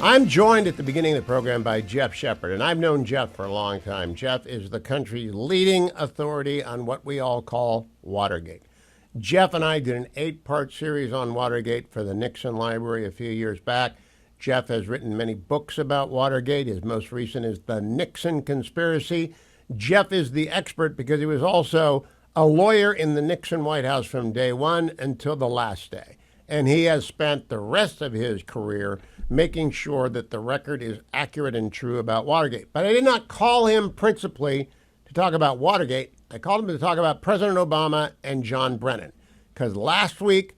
I'm joined at the beginning of the program by Jeff Shepard, and I've known Jeff for a long time. Jeff is the country's leading authority on what we all call Watergate. Jeff and I did an 8-part series on Watergate for the Nixon Library a few years back. Jeff has written many books about Watergate. His most recent is The Nixon Conspiracy. Jeff is the expert because he was also a lawyer in the Nixon White House from day one until the last day. And he has spent the rest of his career making sure that the record is accurate and true about Watergate. But I did not call him principally to talk about Watergate. I called him to talk about President Obama and John Brennan. Because last week,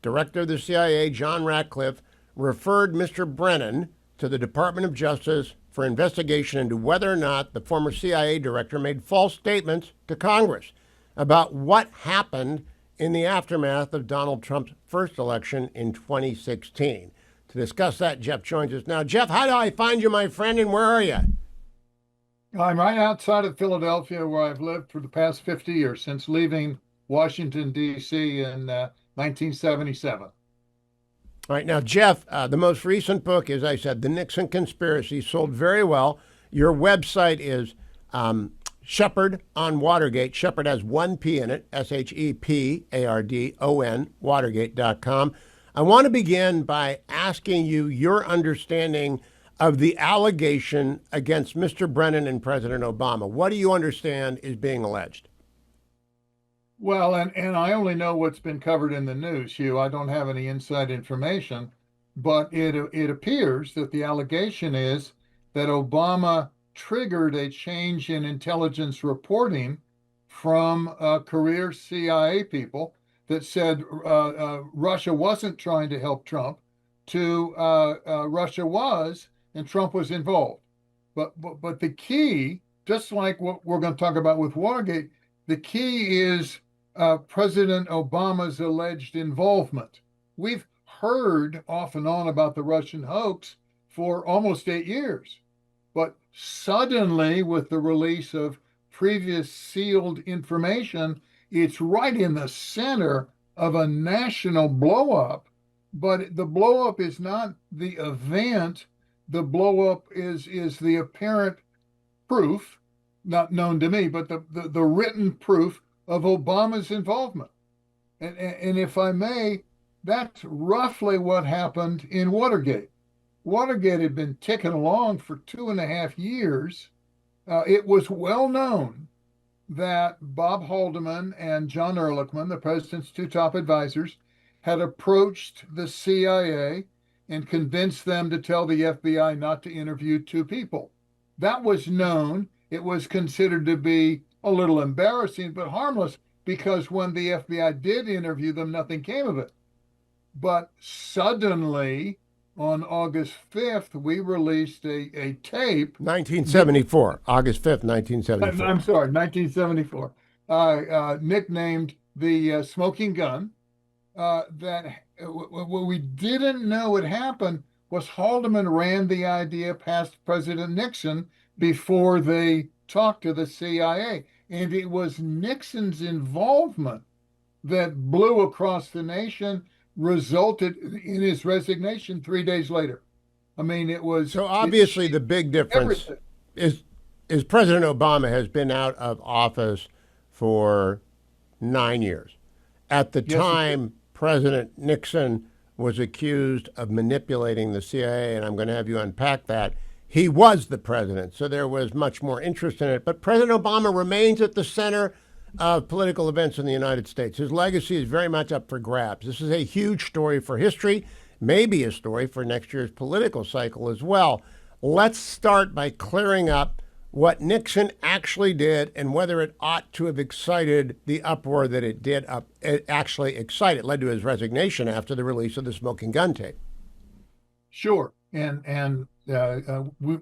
Director of the CIA, John Ratcliffe, referred Mr. Brennan to the Department of Justice for investigation into whether or not the former CIA director made false statements to Congress about what happened in the aftermath of Donald Trump's first election in 2016. To discuss that, Jeff joins us now. Jeff, how do I find you, my friend, and where are you? I'm right outside of Philadelphia, where I've lived for the past 50 years, since leaving Washington, D.C. in 1977. All right, now, Jeff, the most recent book, as I said, The Nixon Conspiracy, sold very well. Your website is Shepard on Watergate. Shepard has one P in it, SHEPARDON, Watergate.com. I want to begin by asking you your understanding of the allegation against Mr. Brennan and President Obama. What do you understand is being alleged? Well, and I only know what's been covered in the news, Hugh. I don't have any inside information, but it appears that the allegation is that Obama triggered a change in intelligence reporting from career CIA people that said Russia wasn't trying to help Trump to Russia was, and Trump was involved. But the key, just like what we're going to talk about with Watergate, the key is President Obama's alleged involvement. We've heard off and on about the Russian hoax for almost 8 years. But suddenly, with the release of previous sealed information, it's right in the center of a national blowup. But the blowup is not the event. The blowup is the apparent proof, not known to me, but the written proof of Obama's involvement. And if I may, that's roughly what happened in Watergate. Watergate had been ticking along for 2.5 years. It was well known that Bob Haldeman and John Ehrlichman, the president's two top advisors, had approached the CIA and convinced them to tell the FBI not to interview two people. That was known. It was considered to be a little embarrassing, but harmless, because when the FBI did interview them, nothing came of it. But suddenly, on August 5th, we released a tape. 1974, August 5th, 1974. I'm sorry, 1974. Nicknamed the Smoking Gun. That what we didn't know would happen was Haldeman ran the idea past President Nixon before they talked to the CIA. And it was Nixon's involvement that blew across the nation, resulted in his resignation 3 days later. I mean, it was... So obviously the big difference is President Obama has been out of office for 9 years. At the time, President Nixon was accused of manipulating the CIA, and I'm going to have you unpack that. He was the president, so there was much more interest in it. But President Obama remains at the center of political events in the United States. His legacy is very much up for grabs. This is a huge story for history, maybe a story for next year's political cycle as well. Let's start by clearing up what Nixon actually did and whether it ought to have excited the uproar that it did. It actually excited. It led to his resignation after the release of the Smoking Gun tape. Sure. And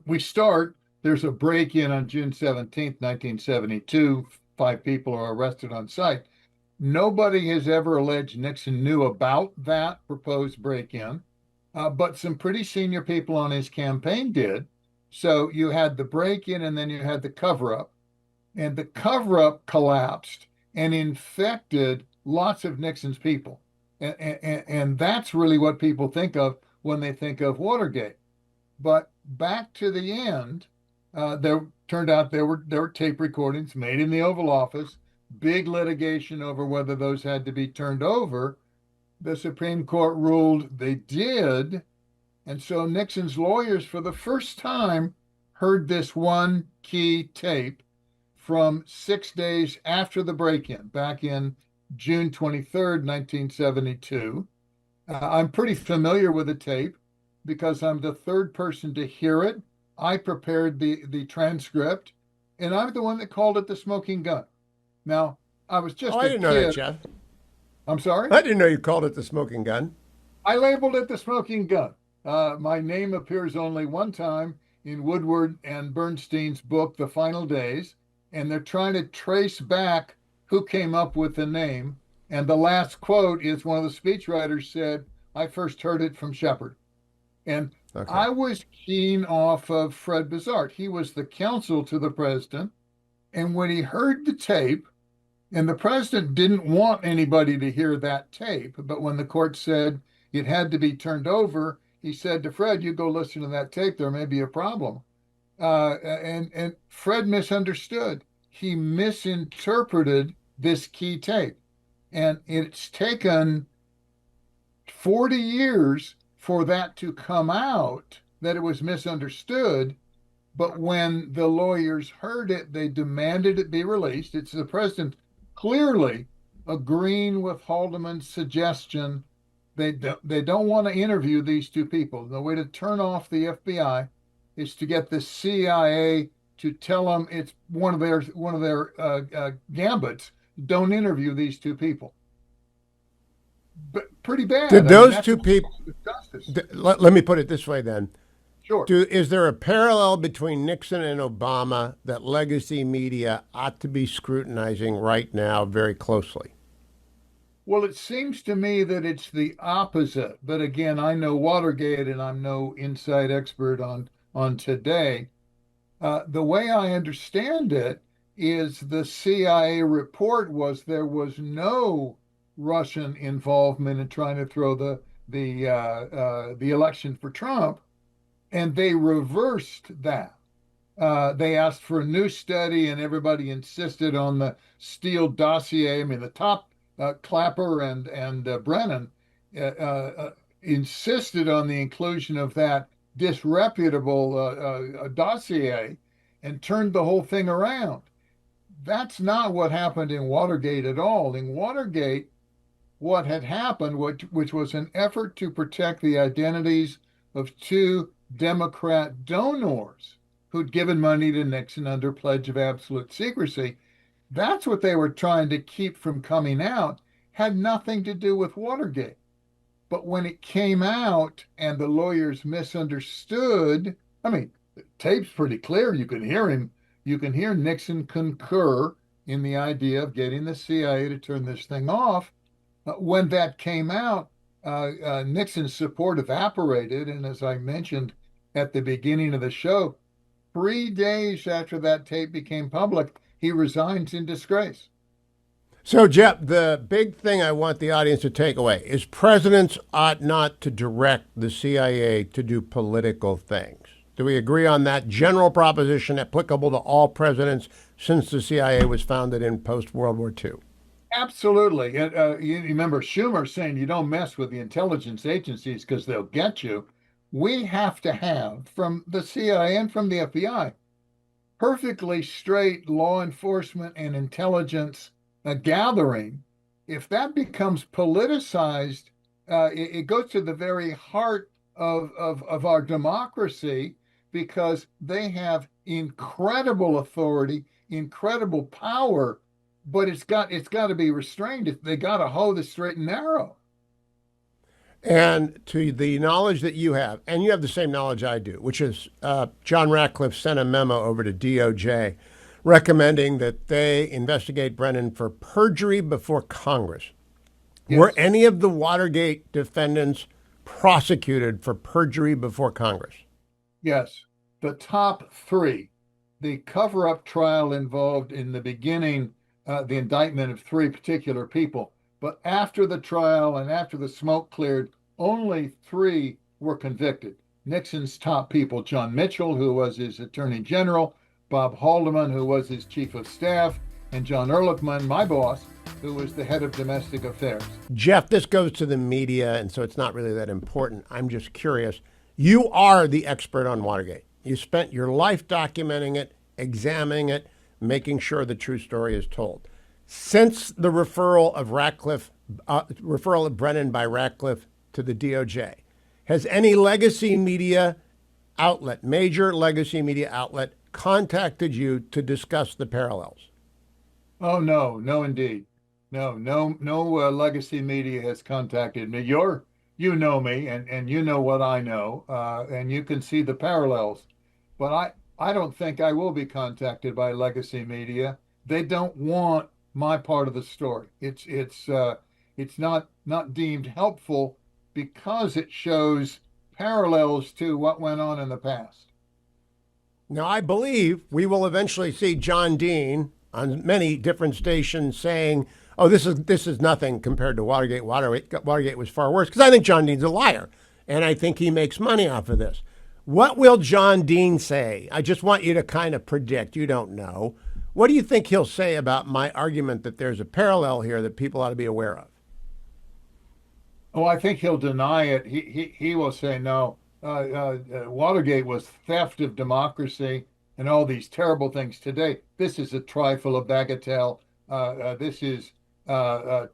we start, there's a break-in on June 17th, 1972. 5 people are arrested on site. Nobody has ever alleged Nixon knew about that proposed break-in, but some pretty senior people on his campaign did. So you had the break-in and then you had the cover-up. And the cover-up collapsed and infected lots of Nixon's people. And that's really what people think of when they think of Watergate. But back to the end, there turned out there were tape recordings made in the Oval Office, big litigation over whether those had to be turned over. The Supreme Court ruled they did. And so Nixon's lawyers, for the first time, heard this one key tape from 6 days after the break-in, back in June 23rd, 1972. I'm pretty familiar with the tape because I'm the third person to hear it. I prepared the transcript, and I'm the one that called it the smoking gun. Now, I was Oh, just I a didn't know that, kid. Jeff. I'm sorry? I didn't know you called it the smoking gun. I labeled it the smoking gun. My name appears only one time in Woodward and Bernstein's book, The Final Days, and they're trying to trace back who came up with the name. And the last quote is one of the speechwriters said, I first heard it from Shepard. And Okay. I was keen off of Fred Bizart. He was the counsel to the president. And when he heard the tape, and the president didn't want anybody to hear that tape, but when the court said it had to be turned over, he said to Fred, you go listen to that tape, there may be a problem. And Fred misunderstood. He misinterpreted this key tape. And it's taken 40 years for that to come out, that it was misunderstood. But when the lawyers heard it, they demanded it be released. It's the president clearly agreeing with Haldeman's suggestion. They don't want to interview these two people. The way to turn off the FBI is to get the CIA to tell them it's one of their gambits. Don't interview these two people. But pretty bad. Did I mean, those that's two people? justice. Let me put it this way then. Sure. Is there a parallel between Nixon and Obama that legacy media ought to be scrutinizing right now very closely? Well, it seems to me that it's the opposite. But again, I know Watergate and I'm no inside expert on today. The way I understand it is the CIA report was there was no Russian involvement in trying to throw the election for Trump, and they reversed that. They asked for a new study, and everybody insisted on the Steele dossier. I mean, the top Clapper and Brennan insisted on the inclusion of that disreputable dossier and turned the whole thing around. That's not what happened in Watergate at all. In Watergate, what had happened, which was an effort to protect the identities of two Democrat donors who'd given money to Nixon under pledge of absolute secrecy. That's what they were trying to keep from coming out, had nothing to do with Watergate. But when it came out and the lawyers misunderstood, I mean, the tape's pretty clear. You can hear him. You can hear Nixon concur in the idea of getting the CIA to turn this thing off. When that came out, Nixon's support evaporated. And as I mentioned at the beginning of the show, 3 days after that tape became public, he resigns in disgrace. So, Jeff, the big thing I want the audience to take away is presidents ought not to direct the CIA to do political things. Do we agree on that general proposition applicable to all presidents since the CIA was founded in post-World War II? Absolutely. You remember Schumer saying you don't mess with the intelligence agencies because they'll get you. We have to have, from the CIA and from the FBI, perfectly straight law enforcement and intelligence gathering. If that becomes politicized, it goes to the very heart of our democracy, because they have incredible authority, incredible power, but it's got to be restrained. They got to hold the straight and narrow. And to the knowledge that you have, and you have the same knowledge I do, which is John Ratcliffe sent a memo over to DOJ recommending that they investigate Brennan for perjury before Congress. Yes. Were any of the Watergate defendants prosecuted for perjury before Congress? Yes. The top three. The cover-up trial involved in the beginning the indictment of three particular people. But after the trial and after the smoke cleared, only three were convicted. Nixon's top people, John Mitchell, who was his attorney general, Bob Haldeman, who was his chief of staff, and John Ehrlichman, my boss, who was the head of domestic affairs. Jeff, this goes to the media, and so it's not really that important. I'm just curious. You are the expert on Watergate. You spent your life documenting it, examining it, making sure the true story is told. Since the referral of Brennan by Ratcliffe to the DOJ, has any legacy media outlet, major legacy media outlet, contacted you to discuss the parallels? Oh, no, no, indeed. No, legacy media has contacted me. You know me, and you know what I know, and you can see the parallels. But I don't think I will be contacted by legacy media. They don't want my part of the story. It's not deemed helpful because it shows parallels to what went on in the past. Now, I believe we will eventually see John Dean on many different stations saying, "Oh, this is nothing compared to Watergate. Watergate was far worse." Because I think John Dean's a liar, and I think he makes money off of this. What will John Dean say? I just want you to kind of predict. You don't know. What do you think he'll say about my argument that there's a parallel here that people ought to be aware of? Oh, I think he'll deny it. He will say no. Watergate was theft of democracy and all these terrible things. Today, this is a trifle, a bagatelle. This is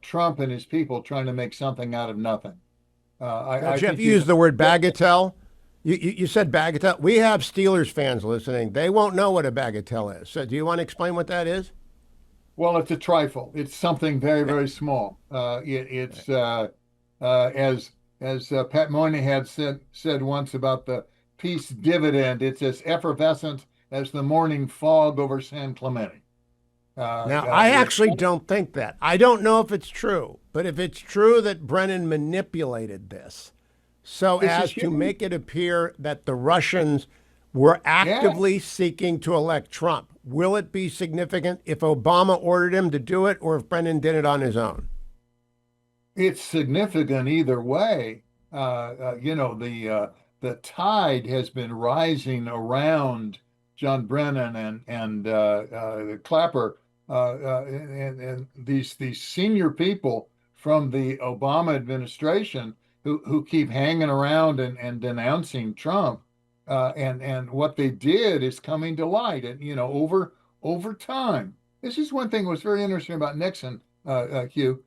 Trump and his people trying to make something out of nothing. Jeff, you used the word bagatelle. You said bagatelle. We have Steelers fans listening. They won't know what a bagatelle is. So do you want to explain what that is? Well, it's a trifle. It's something very, very small. It's as Pat Moynihan said once about the peace dividend. It's as effervescent as the morning fog over San Clemente. Now, I actually don't think that. I don't know if it's true, but if it's true that Brennan manipulated this so as to make it appear that the Russians were actively seeking to elect Trump, will it be significant if Obama ordered him to do it or if Brennan did it on his own? It's significant either way. The tide has been rising around John Brennan and Clapper and these senior people from the Obama administration who keep hanging around and denouncing Trump. And what they did is coming to light. And over time, this is one thing that was very interesting about Nixon, Hugh.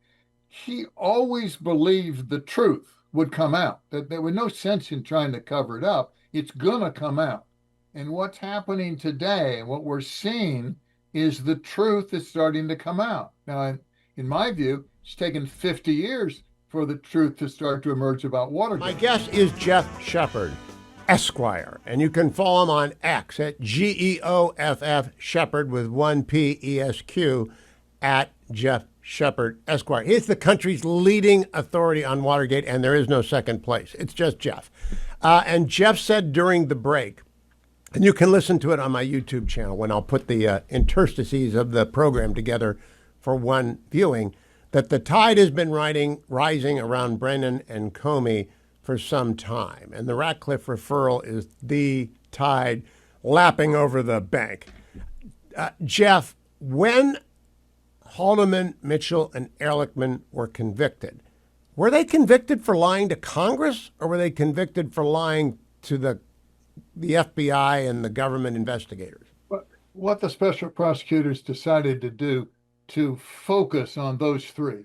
He always believed the truth would come out, that there was no sense in trying to cover it up. It's going to come out. And what's happening today, and what we're seeing, is the truth is starting to come out. Now, in my view, it's taken 50 years for the truth to start to emerge about Watergate. My guest is Jeff Shepard, Esquire, and you can follow him on X at GEOFF Shepard with one P ESQ at Jeff Shepard Esquire. He's the country's leading authority on Watergate, and there is no second place. It's just Jeff. And Jeff said during the break, and you can listen to it on my YouTube channel when I'll put the interstices of the program together for one viewing, that the tide has been rising around Brennan and Comey for some time. And the Ratcliffe referral is the tide lapping over the bank. Jeff, when Haldeman, Mitchell, and Ehrlichman were they convicted for lying to Congress, or were they convicted for lying to the FBI and the government investigators? What the special prosecutors decided to do to focus on those three.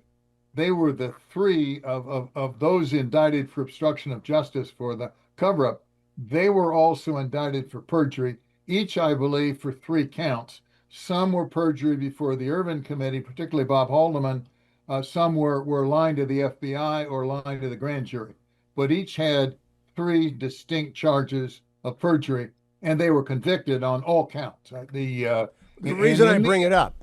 They were the three of those indicted for obstruction of justice for the cover-up. They were also indicted for perjury, each, I believe, for 3 counts. Some were perjury before the Ervin Committee, particularly Bob Haldeman. Some were lying to the FBI or lying to the grand jury. But each had 3 distinct charges of perjury, and they were convicted on all counts. The reason I bring it up,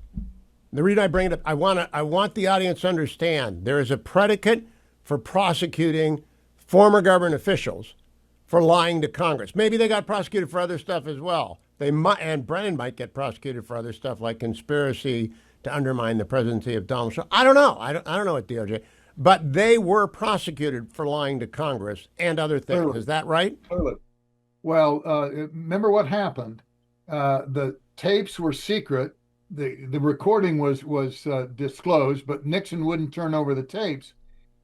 I want the audience to understand there is a predicate for prosecuting former government officials for lying to Congress. Maybe they got prosecuted for other stuff as well. They might, and Brennan might get prosecuted for other stuff like conspiracy to undermine the presidency of Donald Trump. I don't know. I don't know what DOJ, but they were prosecuted for lying to Congress and other things. Clearly. Is that right? Well, remember what happened? The tapes were secret. The recording was disclosed, but Nixon wouldn't turn over the tapes.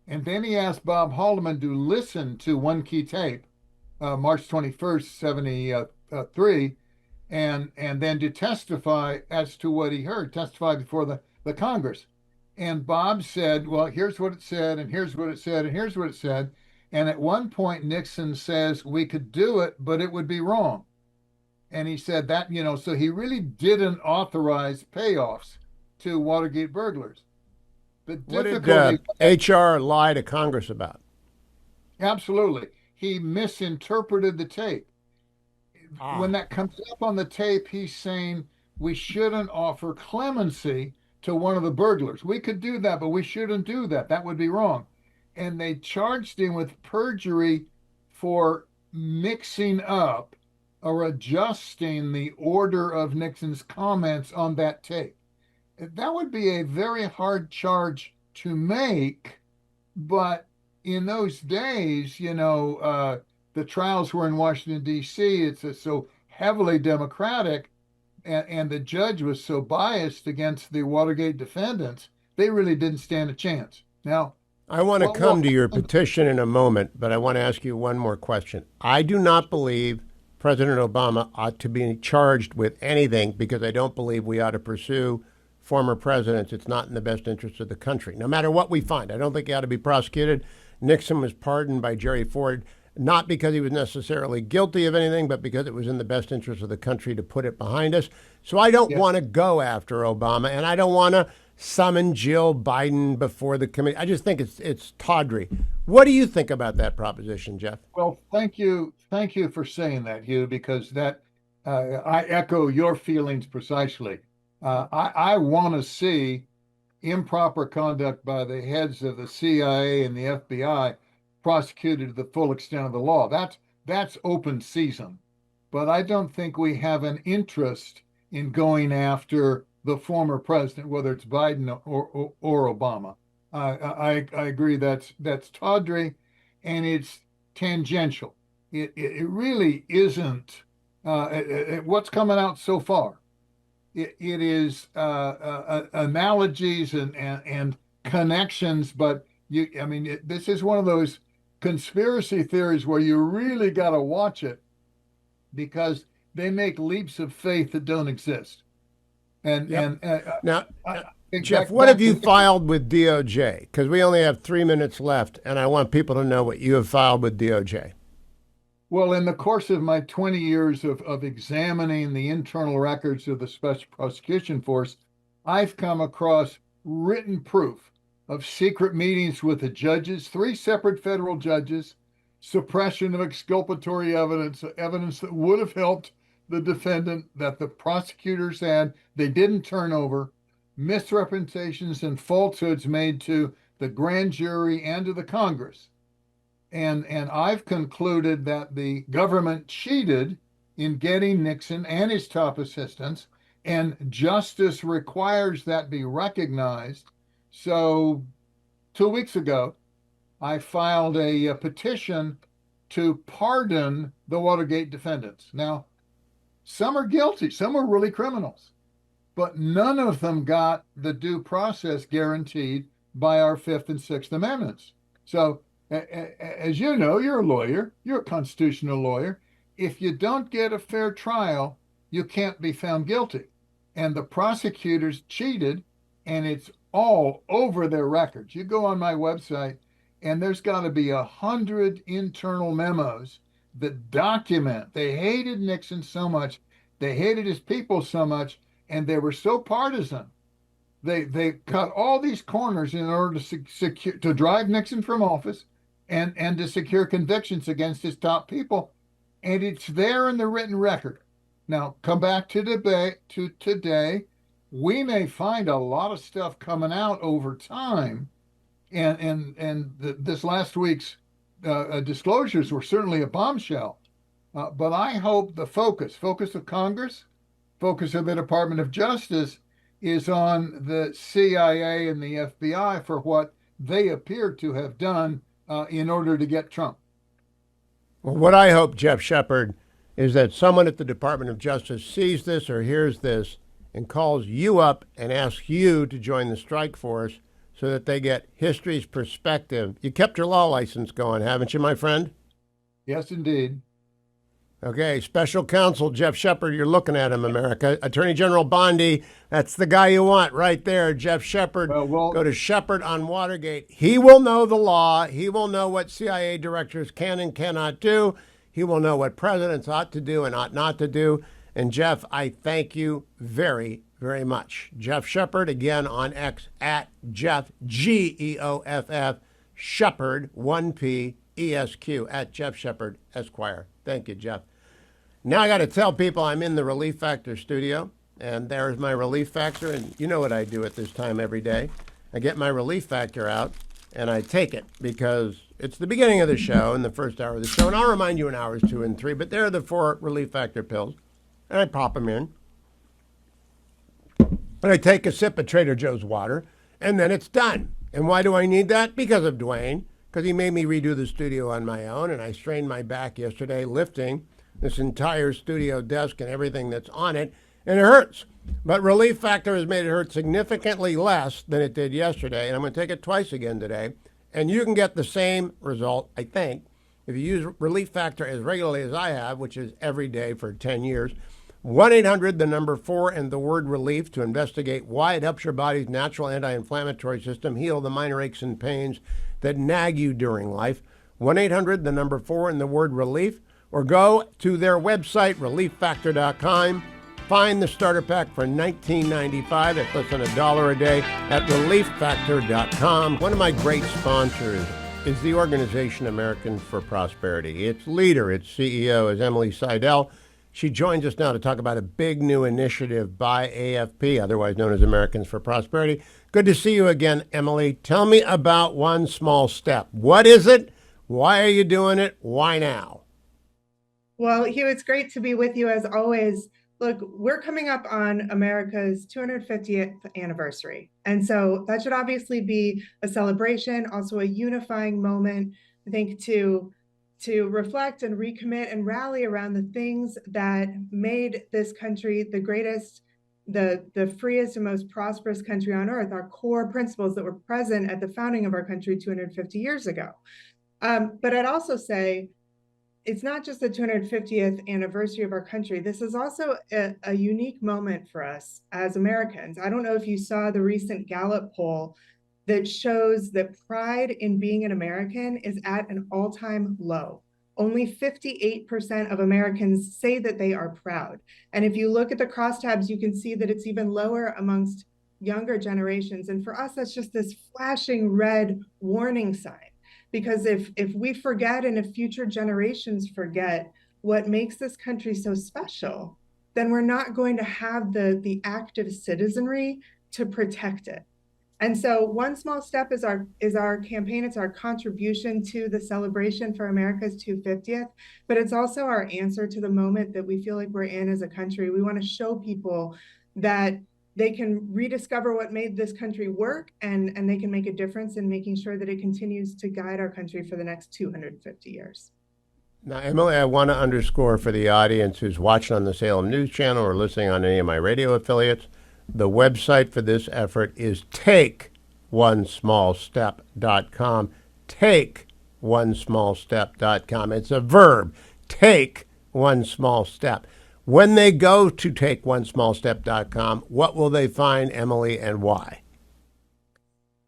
And then he asked Bob Haldeman to listen to one key tape, March 21st, 73, and then to testify as to what he heard, testify before the Congress. And Bob said, well, here's what it said, and here's what it said, and here's what it said. And at one point, Nixon says, we could do it, but it would be wrong. And he said that, so he really didn't authorize payoffs to Watergate burglars. The What did difficulty, HR lie to Congress about? absolutely, he misinterpreted the tape. Ah. When that comes up on the tape, he's saying we shouldn't offer clemency to one of the burglars. We could do that, but we shouldn't do that. That would be wrong. And they charged him with perjury for mixing up or adjusting the order of Nixon's comments on that tape. That would be a very hard charge to make, but in those days, the trials were in Washington, D.C. It's so heavily Democratic, and the judge was so biased against the Watergate defendants, they really didn't stand a chance. Now, I want to come to your petition in a moment, but I want to ask you one more question. I do not believe President Obama ought to be charged with anything because I don't believe we ought to pursue former presidents. It's not in the best interest of the country, no matter what we find. I don't think he ought to be prosecuted. Nixon was pardoned by Jerry Ford, not because he was necessarily guilty of anything, but because it was in the best interest of the country to put it behind us. So I don't want to go after Obama, and I don't want to summon Jill Biden before the committee. I just think it's tawdry. What do you think about that proposition, Jeff? Well, thank you for saying that, Hugh, because that I echo your feelings precisely. I want to see improper conduct by the heads of the CIA and the FBI prosecuted to the full extent of the law. That's open season. But I don't think we have an interest in going after the former president, whether it's Biden or Obama. I agree that's tawdry, and it's tangential. It really isn't what's coming out so far. It is analogies and connections, but this is one of those conspiracy theories where you really got to watch it because they make leaps of faith that don't exist. And now, Jeff, what have you filed with DOJ? Because we only have 3 minutes left, and I want people to know what you have filed with DOJ. Well, in the course of my 20 years of examining the internal records of the Special Prosecution Force, I've come across written proof of secret meetings with the judges, 3 separate federal judges, suppression of exculpatory evidence, evidence that would have helped the defendant that the prosecutors had, they didn't turn over, misrepresentations and falsehoods made to the grand jury and to the Congress. And I've concluded that the government cheated in getting Nixon and his top assistants, and justice requires that be recognized. So 2 weeks ago, I filed a petition to pardon the Watergate defendants. Now, some are guilty, some are really criminals, but none of them got the due process guaranteed by our Fifth and Sixth Amendments. So, as you know, you're a lawyer, you're a constitutional lawyer. If you don't get a fair trial, you can't be found guilty. And the prosecutors cheated, and it's all over their records. You go on my website, and there's got to be 100 internal memos that document they hated Nixon so much, they hated his people so much, and they were so partisan. They cut all these corners in order to drive Nixon from office and to secure convictions against his top people. And it's there in the written record. Now, come back to today. We may find a lot of stuff coming out over time. This last week's disclosures were certainly a bombshell. But I hope the focus of Congress, focus of the Department of Justice is on the CIA and the FBI for what they appear to have done in order to get Trump. Well, what I hope, Jeff Shepard, is that someone at the Department of Justice sees this or hears this and calls you up and asks you to join the strike force so that they get history's perspective. You kept your law license going, haven't you, my friend? Yes, indeed. Okay, special counsel Jeff Shepard, you're looking at him, America. Attorney General Bondi, that's the guy you want right there, Jeff Shepard. Go to Shepard on Watergate. He will know the law. He will know what CIA directors can and cannot do. He will know what presidents ought to do and ought not to do. And Jeff, I thank you very, very much. Jeff Shepard, again on X at Jeff, Geoff, Shepard, 1P, ESQ, at Jeff Shepard, Esquire. Thank you, Jeff. Now I got to tell people I'm in the Relief Factor studio, and there's my Relief Factor, and you know what I do at this time every day. I get my Relief Factor out, and I take it because it's the beginning of the show, in the first hour of the show, and I'll remind you in hours 2 and 3, but there are the 4 Relief Factor pills, and I pop them in. And I take a sip of Trader Joe's water, and then it's done. And why do I need that? Because of Dwayne, because he made me redo the studio on my own, and I strained my back yesterday lifting this entire studio desk and everything that's on it, and it hurts. But Relief Factor has made it hurt significantly less than it did yesterday, and I'm going to take it twice again today. And you can get the same result, I think, if you use Relief Factor as regularly as I have, which is every day for 10 years. 1-800, the number 4, and the word relief to investigate why it helps your body's natural anti-inflammatory system heal the minor aches and pains that nag you during life. 1-800, the number 4, and the word relief, or go to their website, relieffactor.com. Find the starter pack for $19.95. It's less than $1 a day at relieffactor.com. One of my great sponsors is the organization Americans for Prosperity. Its leader, its CEO, is Emily Seidel. She joins us now to talk about a big new initiative by AFP, otherwise known as Americans for Prosperity. Good to see you again, Emily. Tell me about One Small Step. What is it? Why are you doing it? Why now? Well, Hugh, it's great to be with you as always. Look, we're coming up on America's 250th anniversary. And so that should obviously be a celebration, also a unifying moment, I think, to reflect and recommit and rally around the things that made this country the greatest, the freest and most prosperous country on earth, our core principles that were present at the founding of our country 250 years ago. But I'd also say it's not just the 250th anniversary of our country. This is also a unique moment for us as Americans. I don't know if you saw the recent Gallup poll that shows that pride in being an American is at an all-time low. Only 58% of Americans say that they are proud. And if you look at the crosstabs, you can see that it's even lower amongst younger generations. And for us, that's just this flashing red warning sign. Because if we forget and if future generations forget what makes this country so special, then we're not going to have the active citizenry to protect it. And so One Small Step is our campaign. It's our contribution to the celebration for America's 250th, but it's also our answer to the moment that we feel like we're in as a country. We want to show people that they can rediscover what made this country work, and they can make a difference in making sure that it continues to guide our country for the next 250 years. Now, Emily, I want to underscore for the audience who's watching on the Salem News Channel or listening on any of my radio affiliates, the website for this effort is takeonesmallstep.com. Takeonesmallstep.com. It's a verb. Take one small step. When they go to takeonesmallstep.com, what will they find, Emily, and why?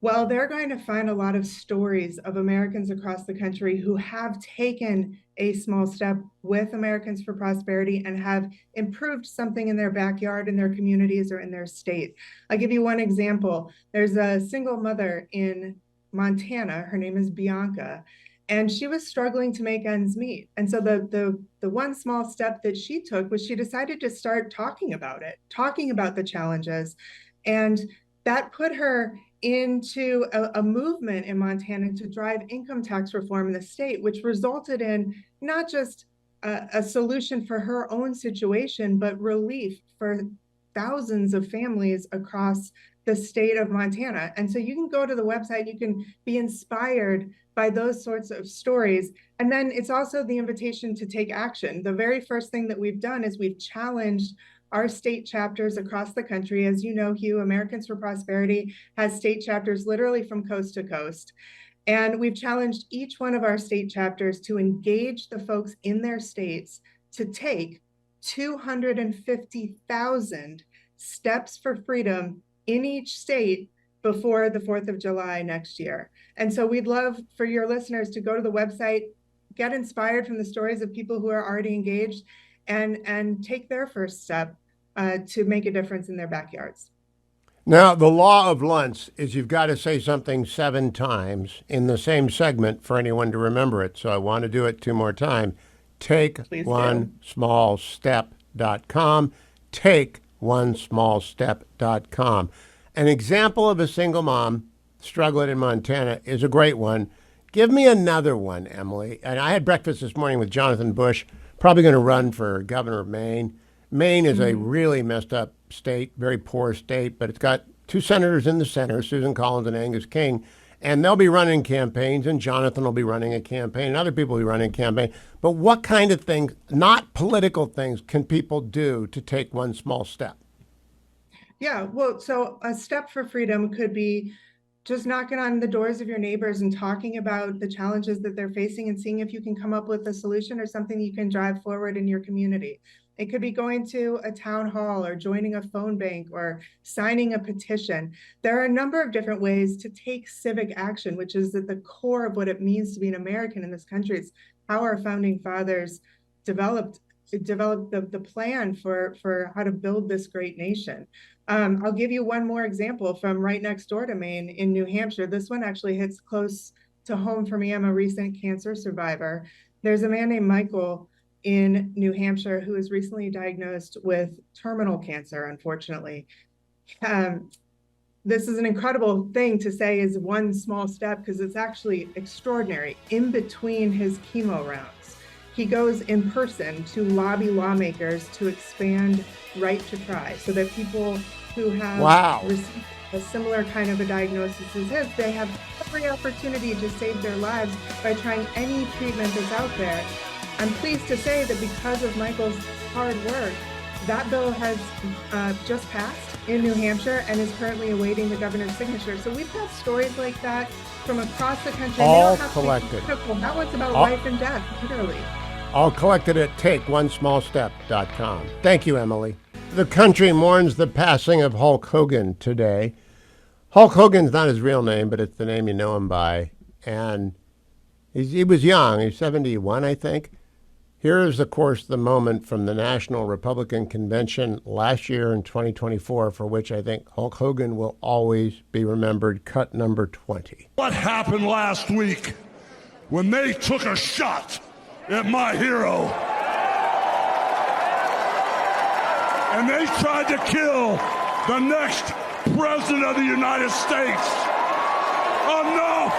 Well, they're going to find a lot of stories of Americans across the country who have taken a small step with Americans for Prosperity and have improved something in their backyard, in their communities, or in their state. I'll give you one example. There's a single mother in Montana. Her name is Bianca, and she was struggling to make ends meet. And so the one small step that she took was she decided to start talking about it, talking about the challenges. And that put her into a movement in Montana to drive income tax reform in the state, which resulted in not just a solution for her own situation, but relief for thousands of families across the state of Montana. And so you can go to the website, you can be inspired by those sorts of stories. And then it's also the invitation to take action. The very first thing that we've done is we've challenged our state chapters across the country. As you know, Hugh, Americans for Prosperity has state chapters literally from coast to coast. And we've challenged each one of our state chapters to engage the folks in their states to take 250,000 steps for freedom in each state before the 4th of July next year. And so we'd love for your listeners to go to the website, get inspired from the stories of people who are already engaged, and take their first step to make a difference in their backyards. Now, the law of Luntz is you've got to say something 7 times in the same segment for anyone to remember it. So I want to do it 2 more times. TakeOneSmallStep.com. TakeOneSmallStep.com. An example of a single mom struggling in Montana is a great one. Give me another one, Emily. And I had breakfast this morning with Jonathan Bush, probably going to run for governor of Maine. Maine is a really messed up state, very poor state, but it's got 2 senators in the center, Susan Collins and Angus King, and they'll be running campaigns, and Jonathan will be running a campaign, and other people will be running a campaign. But what kind of things, not political things, can people do to take one small step? Yeah, well, so a step for freedom could be just knocking on the doors of your neighbors and talking about the challenges that they're facing and seeing if you can come up with a solution or something you can drive forward in your community. It could be going to a town hall or joining a phone bank or signing a petition. There are a number of different ways to take civic action, which is at the core of what it means to be an American in this country. It's how our founding fathers developed the plan for how to build this great nation. I'll give you one more example from right next door to Maine in New Hampshire. This one actually hits close to home for me. I'm a recent cancer survivor. There's a man named Michael in New Hampshire who was recently diagnosed with terminal cancer, unfortunately. This is an incredible thing to say is one small step because it's actually extraordinary. In between his chemo rounds, he goes in person to lobby lawmakers to expand right to try so that people who have received a similar kind of a diagnosis as his, they have every opportunity to save their lives by trying any treatment that's out there. I'm pleased to say that because of Michael's hard work, that bill has just passed in New Hampshire and is currently awaiting the governor's signature. So we've got stories like that from across the country. All collected. That one's about life and death, literally. All collected at TakeOneSmallStep.com. Thank you, Emily. The country mourns the passing of Hulk Hogan today. Hulk Hogan's not his real name, but it's the name you know him by. And he was young. He's 71, I think. Here is, of course, the moment from the National Republican Convention last year in 2024, for which I think Hulk Hogan will always be remembered. Cut number 20. What happened last week when they took a shot at my hero and they tried to kill the next president of the United States? Enough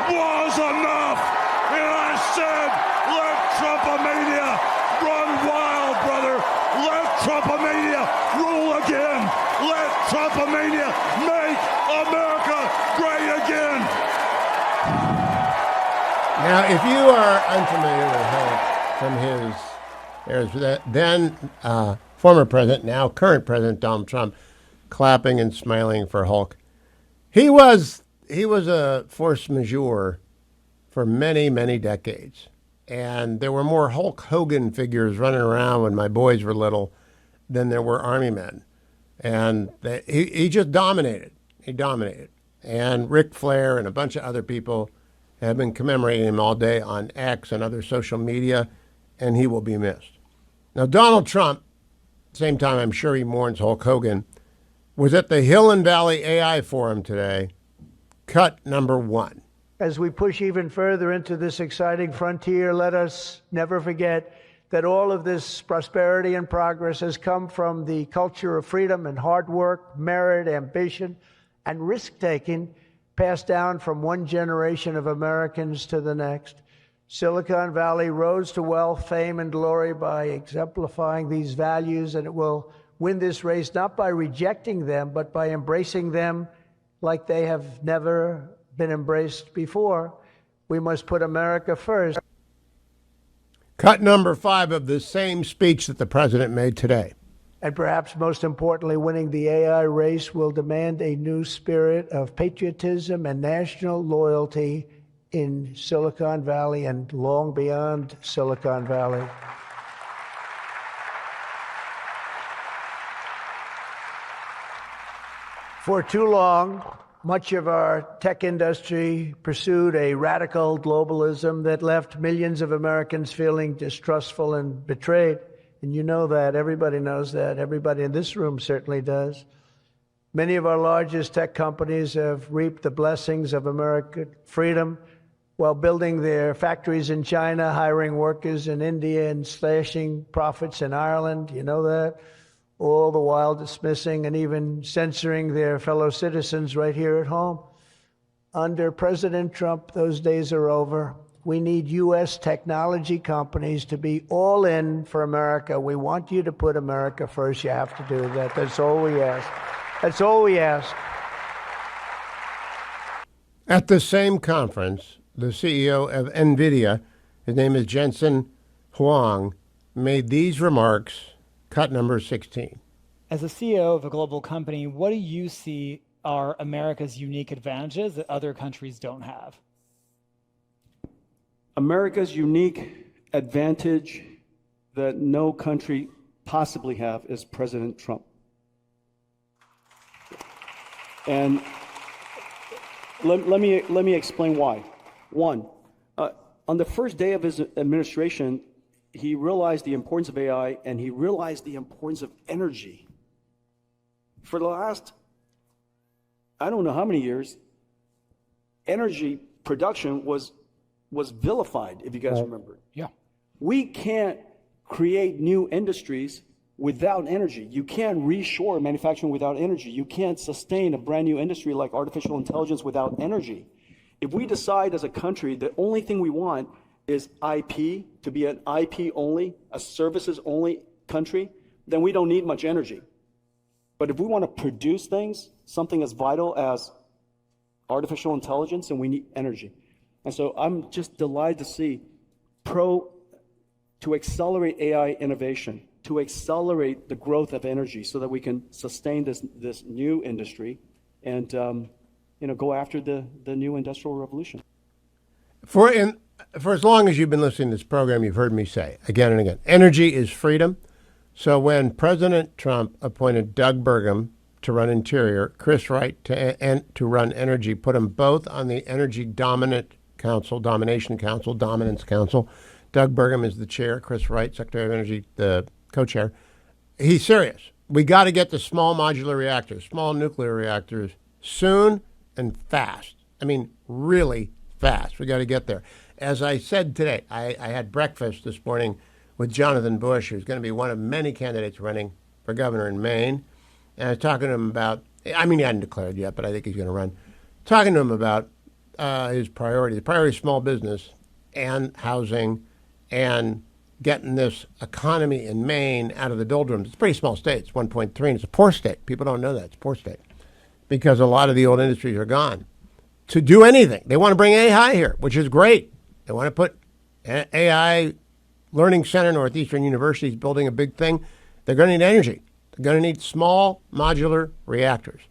was enough. And I said, let Trumpomania run wild, brother. Let Trumpomania rule again. Let Trumpomania make America great again. Now, if you are unfamiliar with Hulk from his, then former president, now current president Donald Trump, clapping and smiling for Hulk. He was a force majeure for many, many decades. And there were more Hulk Hogan figures running around when my boys were little than there were Army men. And he just dominated. He dominated. And Ric Flair and a bunch of other people have been commemorating him all day on X and other social media, and he will be missed. Now, Donald Trump, same time I'm sure he mourns Hulk Hogan, was at the Hill and Valley AI Forum today. Cut number 1. As we push even further into this exciting frontier, let us never forget that all of this prosperity and progress has come from the culture of freedom and hard work, merit, ambition, and risk-taking passed down from one generation of Americans to the next. Silicon Valley rose to wealth, fame, and glory by exemplifying these values, and it will win this race not by rejecting them, but by embracing them like they have never been embraced before. We must put America first. Cut number 5 of the same speech that the president made today. And perhaps most importantly, winning the AI race will demand a new spirit of patriotism and national loyalty in Silicon Valley and long beyond Silicon Valley. For too long, much of our tech industry pursued a radical globalism that left millions of Americans feeling distrustful and betrayed. And you know that. Everybody knows that. Everybody in this room certainly does. Many of our largest tech companies have reaped the blessings of American freedom while building their factories in China, hiring workers in India, and slashing profits in Ireland. You know that? All the while dismissing and even censoring their fellow citizens right here at home. Under President Trump, those days are over. We need U.S. technology companies to be all in for America. We want you to put America first. You have to do that. That's all we ask. That's all we ask. At the same conference, the CEO of NVIDIA, his name is Jensen Huang, made these remarks, cut number 16. As a CEO of a global company, what do you see are America's unique advantages that other countries don't have? America's unique advantage that no country possibly have is President Trump. And let me explain why. One, on the first day of his administration, he realized the importance of AI and he realized the importance of energy. For the last, I don't know how many years, energy production was vilified, if you guys remember. Yeah. We can't create new industries without energy. You can't reshore manufacturing without energy. You can't sustain a brand new industry like artificial intelligence without energy. If we decide as a country the only thing we want is IP, to be an IP only, a services only country, then we don't need much energy. But if we want to produce things, something as vital as artificial intelligence, then we need energy. And so I'm just delighted to see to accelerate AI innovation, to accelerate the growth of energy so that we can sustain this new industry and go after the new industrial revolution. For as long as you've been listening to this program, you've heard me say again and again, energy is freedom. So when President Trump appointed Doug Burgum to run Interior, Chris Wright to run Energy, put them both on the Energy Dominance Council. Doug Burgum is the chair, Chris Wright, Secretary of Energy, the co-chair. He's serious. We got to get to small modular reactors, small nuclear reactors soon and fast. I mean, really fast. We got to get there. As I said today, I had breakfast this morning with Jonathan Bush, who's going to be one of many candidates running for governor in Maine. And I was talking to him about, he hadn't declared yet, but I think he's going to run. Talking to him about his priorities. The priority is small business and housing and getting this economy in Maine out of the doldrums. It's a pretty small state. It's 1.3, and it's a poor state. People don't know that. It's a poor state because a lot of the old industries are gone. To do anything, they want to bring AI here, which is great. They want to put AI Learning Center, Northeastern University is building a big thing. They're going to need energy. They're going to need small modular reactors.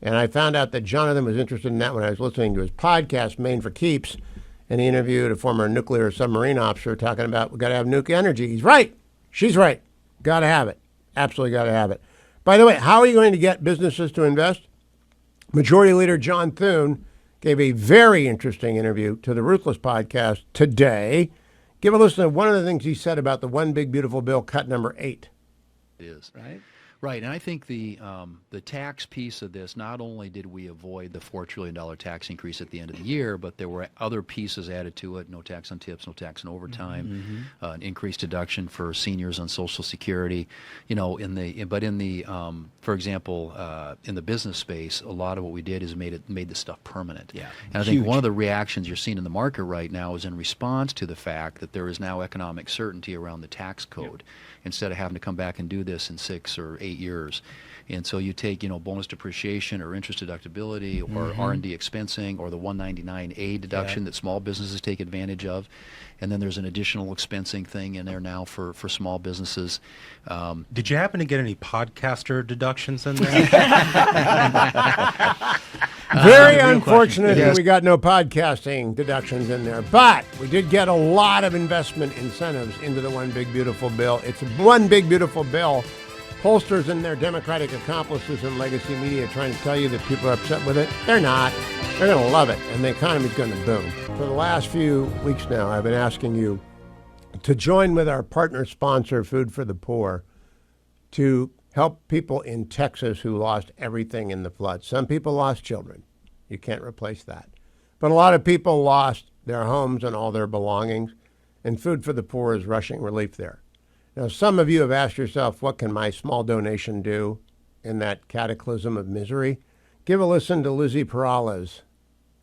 And I found out that Jonathan was interested in that when I was listening to his podcast, Maine for Keeps, and he interviewed a former nuclear submarine officer talking about we've got to have nuclear energy. He's right. She's right. Got to have it. Absolutely got to have it. By the way, how are you going to get businesses to invest? Majority Leader John Thune gave a very interesting interview to the Ruthless podcast today. Give a listen to one of the things he said about the One Big Beautiful Bill, cut number 8. Is right. Right, and I think the tax piece of this, not only did we avoid the $4 trillion tax increase at the end of the year, but there were other pieces added to it: no tax on tips, no tax on overtime, an increased deduction for seniors on Social Security. For example, in the business space, a lot of what we did is made this stuff permanent. Yeah, and I think one of the reactions you're seeing in the market right now is in response to the fact that there is now economic certainty around the tax code. Instead of having to come back and do this in 6 or 8 8 years. And so you take, bonus depreciation or interest deductibility or R&D expensing or the 199A deduction that small businesses take advantage of. And then there's an additional expensing thing in there now for small businesses. Did you happen to get any podcaster deductions in there? Very unfortunate that we got no podcasting deductions in there, but we did get a lot of investment incentives into the One Big Beautiful Bill. It's one big beautiful bill. Pollsters and their Democratic accomplices in legacy media trying to tell you that people are upset with it. They're not. They're going to love it, and the economy's going to boom. For the last few weeks now, I've been asking you to join with our partner sponsor, Food for the Poor, to help people in Texas who lost everything in the flood. Some people lost children. You can't replace that. But a lot of people lost their homes and all their belongings, and Food for the Poor is rushing relief there. Now, some of you have asked yourself, what can my small donation do in that cataclysm of misery? Give a listen to Lizzie Perales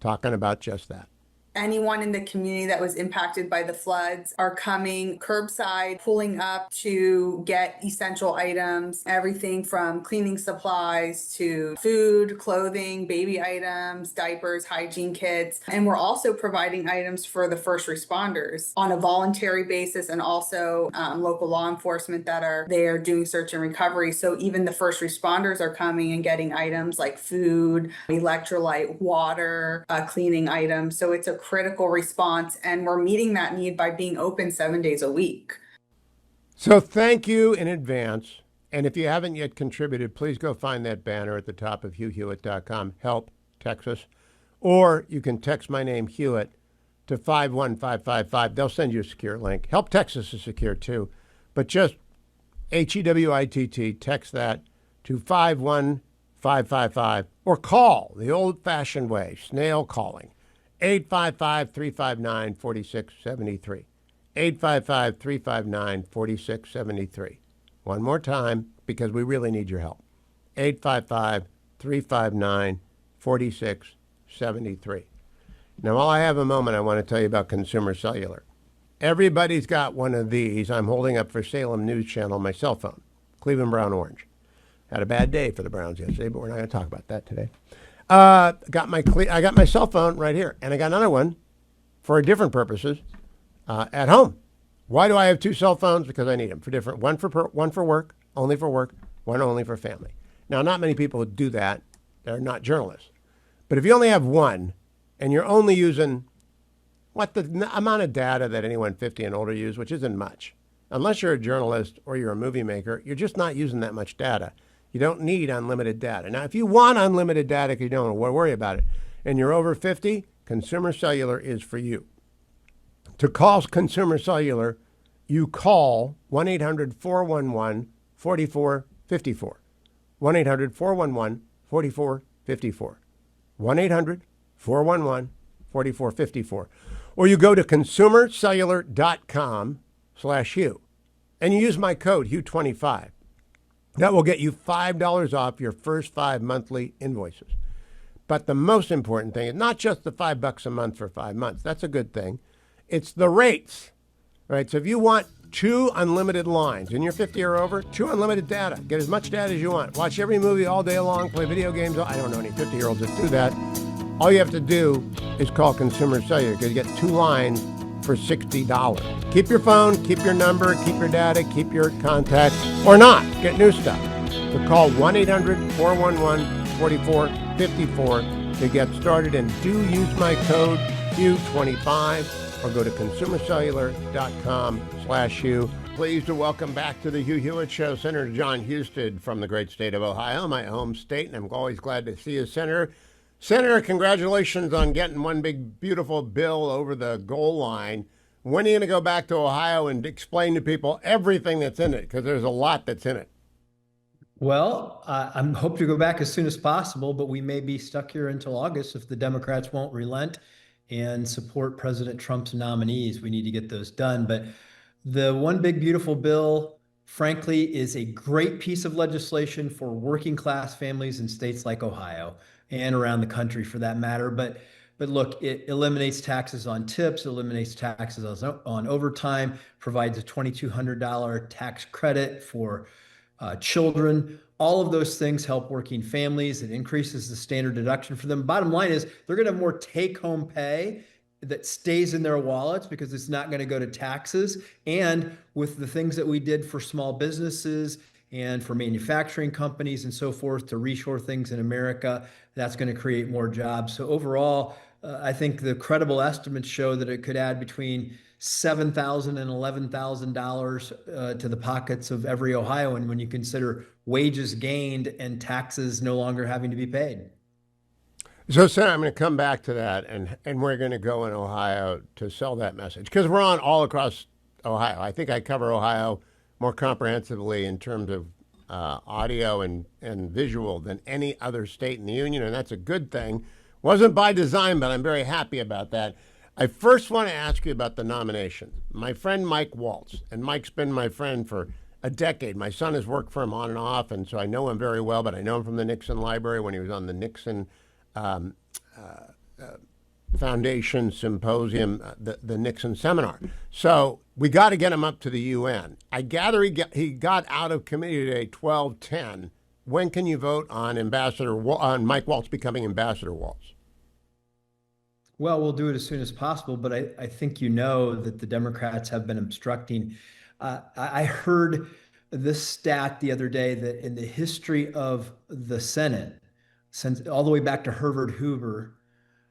talking about just that. Anyone in the community that was impacted by the floods are coming curbside, pulling up to get essential items, everything from cleaning supplies to food, clothing, baby items, diapers, hygiene kits. And we're also providing items for the first responders on a voluntary basis, and also local law enforcement that are there doing search and recovery. So even the first responders are coming and getting items like food, electrolyte, water, cleaning items. So it's a critical response, and we're meeting that need by being open 7 days a week. So thank you in advance. And if you haven't yet contributed, please go find that banner at the top of HughHewitt.com, Help Texas. Or you can text my name, Hewitt, to 51555. They'll send you a secure link. Help Texas is secure too. But just HEWITT, text that to 51555 or call the old-fashioned way, snail calling. 855-359-4673. 855-359-4673. One more time, because we really need your help. 855-359-4673. Now, while I have a moment, I want to tell you about Consumer Cellular. Everybody's got one of these. I'm holding up for Salem News Channel my cell phone, Cleveland Brown Orange. Had a bad day for the Browns yesterday, but we're not going to talk about that today. I got my cell phone right here, and I got another one for different purposes at home. Why do I have two cell phones? Because I need them for different. One for work, only for work. One only for family. Now, not many people do that. They're not journalists. But if you only have one, and you're only using the amount of data that anyone 50 and older use, which isn't much, unless you're a journalist or you're a movie maker, you're just not using that much data. You don't need unlimited data. Now, if you want unlimited data because you don't worry about it, and you're over 50, Consumer Cellular is for you. To call Consumer Cellular, you call 1-800-411-4454. 1-800-411-4454. 1-800-411-4454. Or you go to consumercellular.com/Hugh, and you use my code HUGH25. That will get you $5 off your first 5 monthly invoices. But the most important thing is not just the $5 a month for 5 months. That's a good thing. It's the rates, right? So if you want 2 unlimited lines and you're 50 or over, 2 unlimited data. Get as much data as you want. Watch every movie all day long, play video games. I don't know any 50-year-olds that do that. All you have to do is call Consumer Cellular because you get 2 lines for $60. Keep your phone, keep your number, keep your data, keep your contacts, or not. Get new stuff. So call 1-800-411-4454 to get started, and do use my code HUGH25 or go to consumercellular.com/Hugh. Pleased to welcome back to the Hugh Hewitt Show Senator John Husted from the great state of Ohio, my home state, and I'm always glad to see you, Senator. Senator, congratulations on getting one big, beautiful bill over the goal line. When are you going to go back to Ohio and explain to people everything that's in it? Because there's a lot that's in it. Well, I'm hoping to go back as soon as possible, but we may be stuck here until August if the Democrats won't relent and support President Trump's nominees. We need to get those done. But the One Big Beautiful Bill, frankly, is a great piece of legislation for working class families in states like Ohio and around the country for that matter. But look, it eliminates taxes on tips, eliminates taxes on overtime, provides a $2,200 tax credit for children. All of those things help working families. It increases the standard deduction for them. Bottom line is they're going to have more take-home pay that stays in their wallets because it's not going to go to taxes. And with the things that we did for small businesses and for manufacturing companies and so forth to reshore things in America, that's going to create more jobs. So overall, I think the credible estimates show that it could add between $7,000 and $11,000 to the pockets of every Ohioan when you consider wages gained and taxes no longer having to be paid. So, Senator, I'm going to come back to that, and we're going to go in Ohio to sell that message because we're on all across Ohio. I think I cover Ohio more comprehensively in terms of audio and visual than any other state in the union, and that's a good thing. Wasn't by design, but I'm very happy about that. I first want to ask you about the nomination. My friend Mike Waltz, and Mike's been my friend for a decade. My son has worked for him on and off, and so I know him very well, but I know him from the Nixon Library when he was on the Nixon Foundation Symposium, the Nixon Seminar. So we got to get him up to the UN. I gather he got out of committee today 12:10. When can you vote on on Mike Waltz becoming Ambassador Waltz? Well, we'll do it as soon as possible, but I think you know that the Democrats have been obstructing. I heard this stat the other day that in the history of the Senate, since all the way back to Herbert Hoover,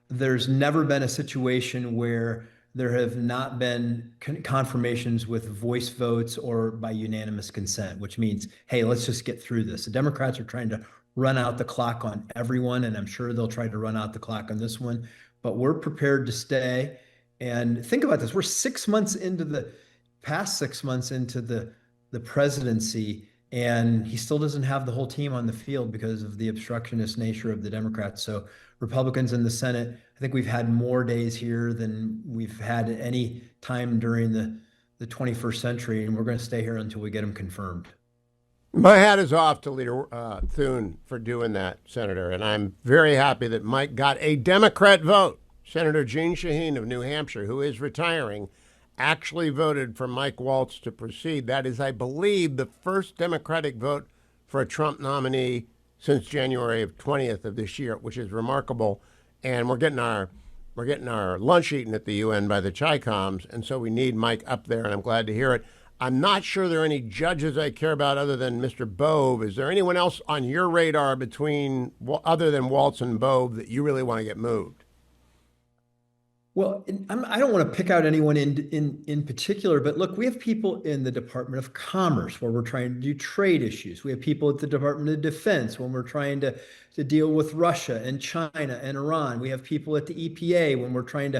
there's never been a situation where there have not been confirmations with voice votes or by unanimous consent, which means, hey, let's just get through this. The Democrats are trying to run out the clock on everyone, and I'm sure they'll try to run out the clock on this one, but we're prepared to stay. And think about this. We're 6 months into the past 6 months into the presidency, and he still doesn't have the whole team on the field because of the obstructionist nature of the Democrats. So Republicans in the Senate, I think we've had more days here than we've had at any time during the 21st century, and we're going to stay here until we get them confirmed. My hat is off to Leader Thune for doing that, Senator, and I'm very happy that Mike got a Democrat vote. Senator Jeanne Shaheen of New Hampshire, who is retiring, actually voted for Mike Waltz to proceed. That is, I believe, the first Democratic vote for a Trump nominee since January of 20th of this year, which is remarkable. And we're getting our lunch eaten at the UN by the Chi-Coms, and so we need Mike up there, and I'm glad to hear it. I'm not sure there are any judges I care about other than Mr. Bove. Is there anyone else on your radar other than Waltz and Bove that you really want to get moved? Well, I don't want to pick out anyone in particular, but look, we have people in the Department of Commerce where we're trying to do trade issues. We have people at the Department of Defense when we're trying to deal with Russia and China and Iran. We have people at the EPA when we're trying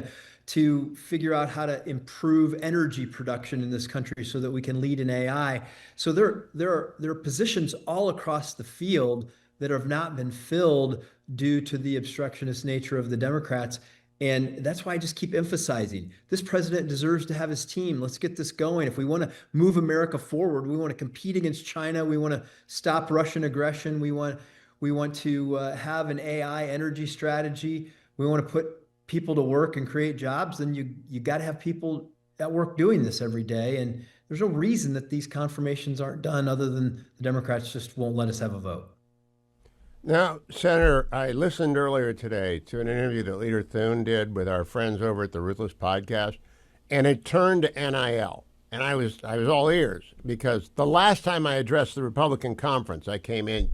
to figure out how to improve energy production in this country so that we can lead in AI. So there are positions all across the field that have not been filled due to the obstructionist nature of the Democrats. And that's why I just keep emphasizing this president deserves to have his team. Let's get this going. If we want to move America forward, we want to compete against China. We want to stop Russian aggression. We want to have an AI energy strategy. We want to put people to work and create jobs. Then you got to have people at work doing this every day. And there's no reason that these confirmations aren't done other than the Democrats just won't let us have a vote. Now, Senator, I listened earlier today to an interview that Leader Thune did with our friends over at the Ruthless Podcast, and it turned to NIL. And I was all ears because the last time I addressed the Republican conference, I came in,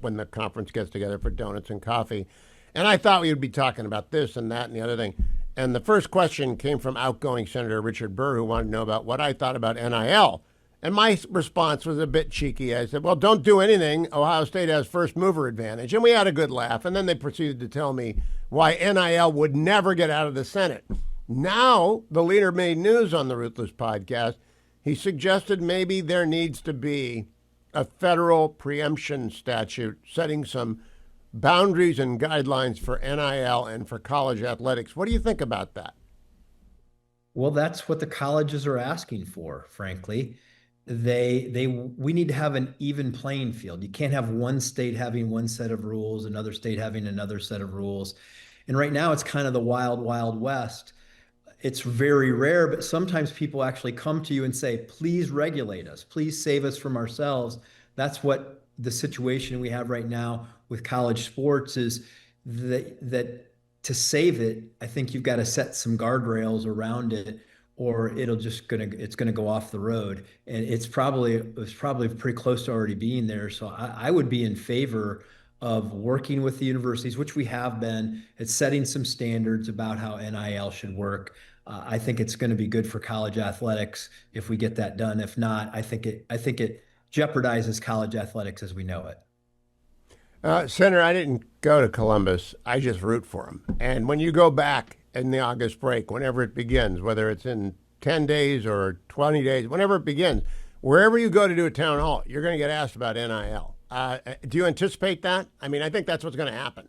when the conference gets together for donuts and coffee, and I thought we would be talking about this and that and the other thing. And the first question came from outgoing Senator Richard Burr, who wanted to know about what I thought about NIL. And my response was a bit cheeky. I said, well, don't do anything. Ohio State has first mover advantage. And we had a good laugh. And then they proceeded to tell me why NIL would never get out of the Senate. Now, the leader made news on the Ruthless Podcast. He suggested maybe there needs to be a federal preemption statute setting some boundaries and guidelines for NIL and for college athletics. What do you think about that? Well, that's what the colleges are asking for, frankly. We need to have an even playing field. You can't have one state having one set of rules, another state having another set of rules. And right now it's kind of the wild, wild west. It's very rare, but sometimes people actually come to you and say, please regulate us. Please save us from ourselves. That's what the situation we have right now with college sports is, that to save it, I think you've got to set some guardrails around it, or it's gonna go off the road. And it's probably pretty close to already being there. So I would be in favor of working with the universities, which we have been, at setting some standards about how NIL should work. I think it's going to be good for college athletics if we get that done. If not, I think it jeopardizes college athletics as we know it. Senator, I didn't go to Columbus. I just root for them. And when you go back in the August break, whenever it begins, whether it's in 10 days or 20 days, whenever it begins, wherever you go to do a town hall, you're going to get asked about NIL. Do you anticipate that? I mean, I think that's what's going to happen.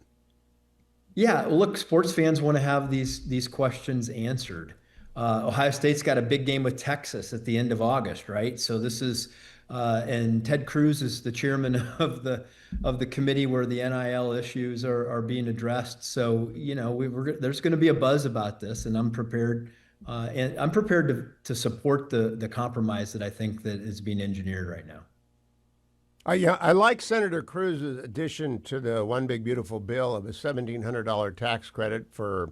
Yeah, look, sports fans want to have these questions answered. Ohio State's got a big game with Texas at the end of August, right? So this is, and Ted Cruz is the chairman of the committee where the NIL issues are being addressed. So there's going to be a buzz about this, and I'm prepared. To support the compromise that I think that is being engineered right now. Yeah, I like Senator Cruz's addition to the One Big Beautiful Bill of a $1,700 tax credit for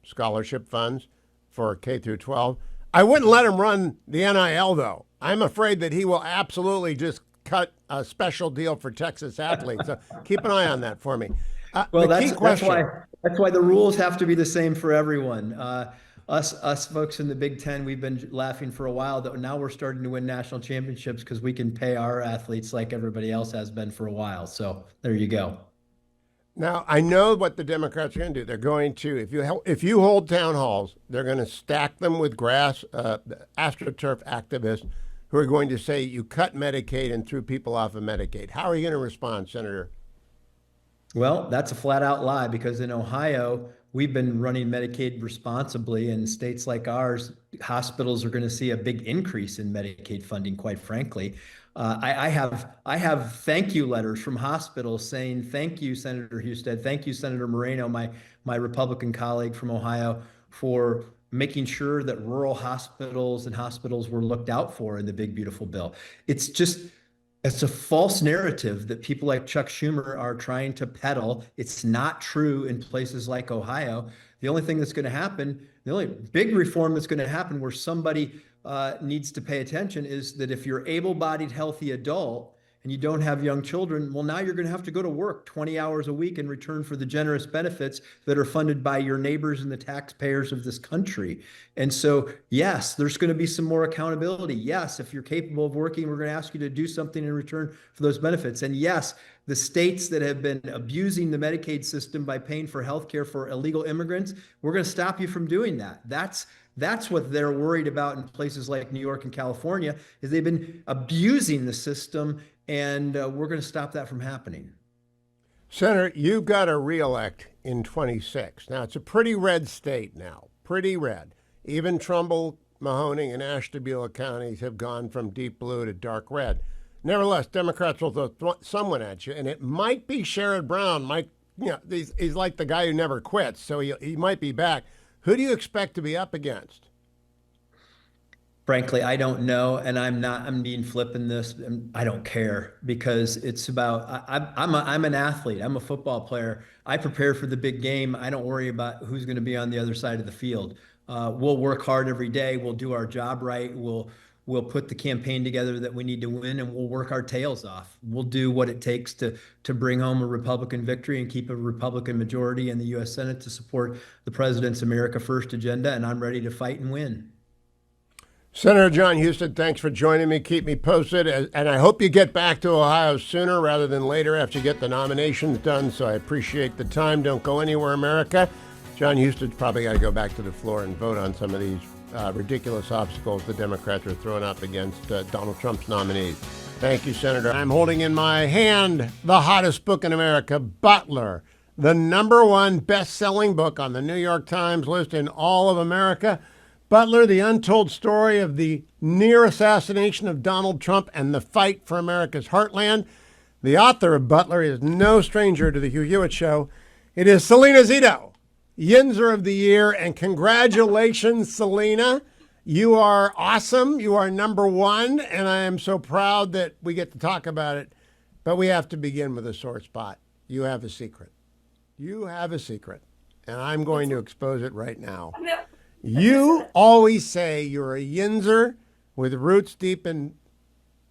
scholarship funds for K through 12. I wouldn't let him run the NIL, though. I'm afraid that he will absolutely just cut a special deal for Texas athletes. So keep an eye on that for me. Well, that's why the rules have to be the same for everyone. Us folks in the Big Ten, we've been laughing for a while that now we're starting to win national championships because we can pay our athletes like everybody else has been for a while. So there you go. Now, I know what the Democrats are going to do. They're going to, if you hold town halls, they're going to stack them with AstroTurf activists who are going to say you cut Medicaid and threw people off of Medicaid. How are you going to respond, Senator? Well, that's a flat out lie, because in Ohio, we've been running Medicaid responsibly. In states like ours, hospitals are going to see a big increase in Medicaid funding, quite frankly. I have thank you letters from hospitals saying, thank you, Senator Husted, thank you, Senator Moreno, my Republican colleague from Ohio, for making sure that rural hospitals and hospitals were looked out for in the Big Beautiful Bill. It's a false narrative that people like Chuck Schumer are trying to peddle. It's not true in places like Ohio. The only thing that's going to happen, the only big reform that's going to happen where somebody needs to pay attention, is that if you're able-bodied, healthy adult and you don't have young children, well, now you're going to have to go to work 20 hours a week in return for the generous benefits that are funded by your neighbors and the taxpayers of this country. And so, yes, there's going to be some more accountability. Yes, if you're capable of working, we're going to ask you to do something in return for those benefits. And yes, the states that have been abusing the Medicaid system by paying for health care for illegal immigrants, we're going to stop you from doing that. That's what they're worried about in places like New York and California, is they've been abusing the system, and we're going to stop that from happening. Senator, you've got to reelect in 26. Now, it's a pretty red state now, pretty red. Even Trumbull, Mahoning, and Ashtabula counties have gone from deep blue to dark red. Nevertheless, Democrats will throw someone at you, and it might be Sherrod Brown. He's like the guy who never quits, so he might be back. Who do you expect to be up against? Frankly, I don't know, and I'm being flippant in this. I don't care, because it's about, I'm an athlete. I'm a football player. I prepare for the big game. I don't worry about who's going to be on the other side of the field. We'll work hard every day. We'll do our job right. We'll put the campaign together that we need to win, and we'll work our tails off. We'll do what it takes to bring home a Republican victory and keep a Republican majority in the U.S. Senate to support the president's America First agenda, and I'm ready to fight and win. Senator John Husted, thanks for joining me. Keep me posted, and I hope you get back to Ohio sooner rather than later after you get the nominations done, so I appreciate the time. Don't go anywhere, America. John Husted's probably got to go back to the floor and vote on some of these ridiculous obstacles the Democrats are throwing up against Donald Trump's nominees. Thank you, Senator. I'm holding in my hand the hottest book in America, Butler, the #1 best-selling book on the New York Times list in all of America. Butler, the untold story of the near assassination of Donald Trump and the fight for America's heartland. The author of Butler is no stranger to the Hugh Hewitt Show. It is Selena Zito, Yinzer of the Year, and congratulations, Selena. You are awesome. You are number one, and I am so proud that we get to talk about it. But we have to begin with a sore spot. You have a secret. You have a secret, and I'm going to expose it right now. No. You always say you're a Yinzer with roots deep in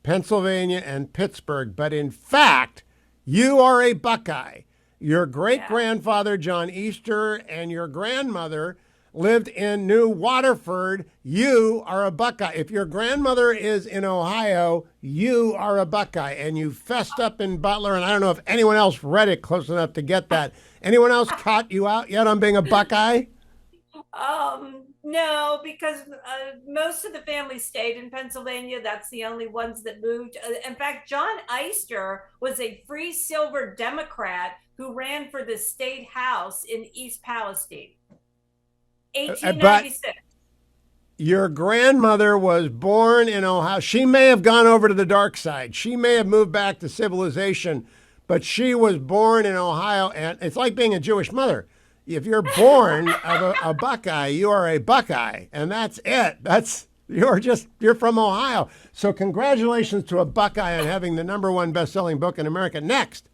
Pennsylvania and Pittsburgh, but in fact, you are a Buckeye. Your great-grandfather, John Easter, and your grandmother lived in New Waterford. You are a Buckeye. If your grandmother is in Ohio, you are a Buckeye. And you fessed up in Butler, and I don't know if anyone else read it close enough to get that. Anyone else caught you out yet on being a Buckeye? No, because most of the family stayed in Pennsylvania. That's the only ones that moved. In fact, John Eister was a free silver Democrat who ran for the state house in East Palestine. 1896. But your grandmother was born in Ohio. She may have gone over to the dark side. She may have moved back to civilization, but she was born in Ohio, and it's like being a Jewish mother. If you're born of a Buckeye, you are a Buckeye, and that's it. You're from Ohio. So congratulations to a Buckeye on having the number one best-selling book in America. Next,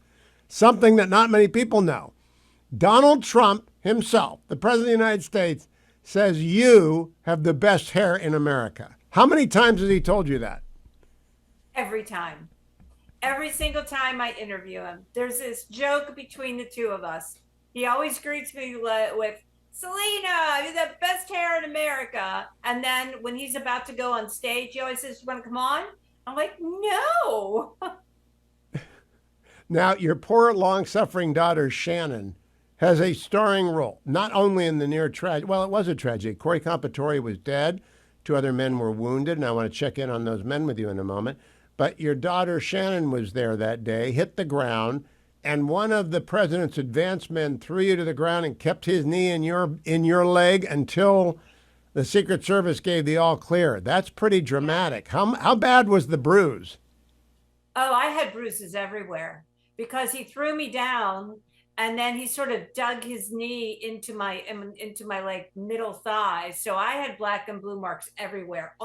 something that not many people know. Donald Trump himself, the President of the United States, says you have the best hair in America. How many times has he told you that? Every time. Every single time I interview him. There's this joke between the two of us. He always greets me with, Selena, you're the best hair in America. And then when he's about to go on stage, he always says, you want to come on? I'm like, no. Now, your poor, long-suffering daughter, Shannon, has a starring role, not only in the near tragedy. Well, it was a tragedy. Corey Compatore was dead. 2 other men were wounded, and I want to check in on those men with you in a moment. But your daughter, Shannon, was there that day, hit the ground, and one of the president's advance men threw you to the ground and kept his knee in your leg until the Secret Service gave the all clear. That's pretty dramatic. How bad was the bruise? Oh, I had bruises everywhere because he threw me down and then he sort of dug his knee into my like middle thigh. So I had black and blue marks everywhere.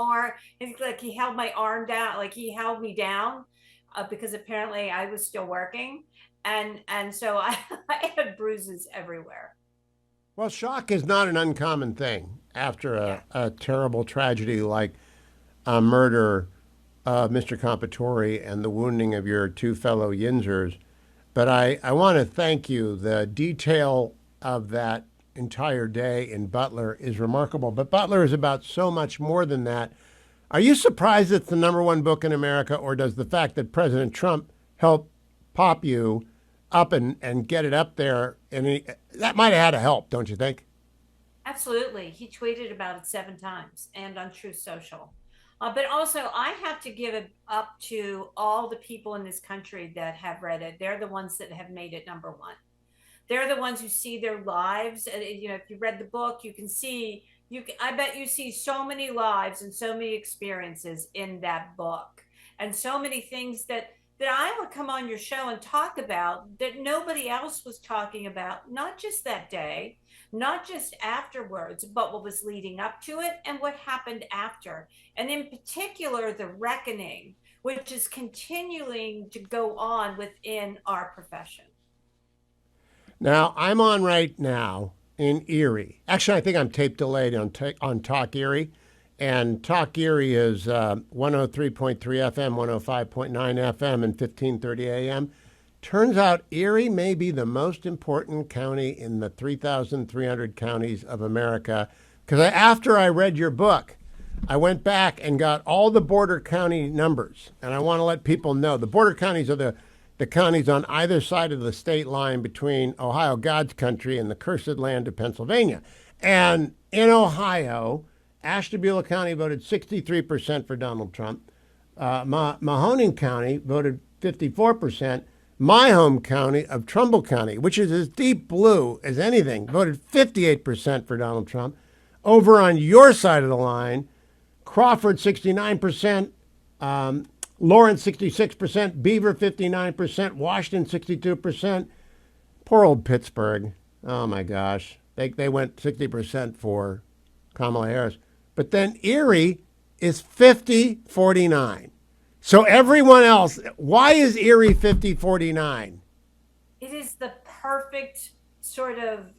It's like he held my arm down, like he held me down because apparently I was still working. And so I had bruises everywhere. Well, shock is not an uncommon thing after a terrible tragedy like a murder of Mr. Compatore and the wounding of your 2 fellow Yinzers. But I want to thank you. The detail of that entire day in Butler is remarkable. But Butler is about so much more than that. Are you surprised it's the number one book in America, or does the fact that President Trump helped pop you up and get it up there, and that might have had a help, don't you think? Absolutely. He tweeted about it 7 times and on Truth Social. But also, I have to give it up to all the people in this country that have read it. They're the ones that have made it number one. They're the ones who see their lives. If you read the book, you can see, I bet you see so many lives and so many experiences in that book, and so many things that I would come on your show and talk about that nobody else was talking about, not just that day, not just afterwards, but what was leading up to it and what happened after. And in particular, the reckoning, which is continuing to go on within our profession. Now, I'm on right now in Erie. Actually, I think I'm tape delayed on Talk Erie. And Talk Erie is 103.3 FM, 105.9 FM, and 1530 AM. Turns out Erie may be the most important county in the 3,300 counties of America. Because after I read your book, I went back and got all the border county numbers. And I want to let people know the border counties are the counties on either side of the state line between Ohio, God's country, and the cursed land of Pennsylvania. And in Ohio, Ashtabula County voted 63% for Donald Trump. Mahoning County voted 54%. My home county of Trumbull County, which is as deep blue as anything, voted 58% for Donald Trump. Over on your side of the line, Crawford 69%, Lawrence 66%, Beaver 59%, Washington 62%. Poor old Pittsburgh. Oh my gosh. They went 60% for Kamala Harris. But then Erie is 50-49. So everyone else, why is Erie 50-49? It is the perfect sort of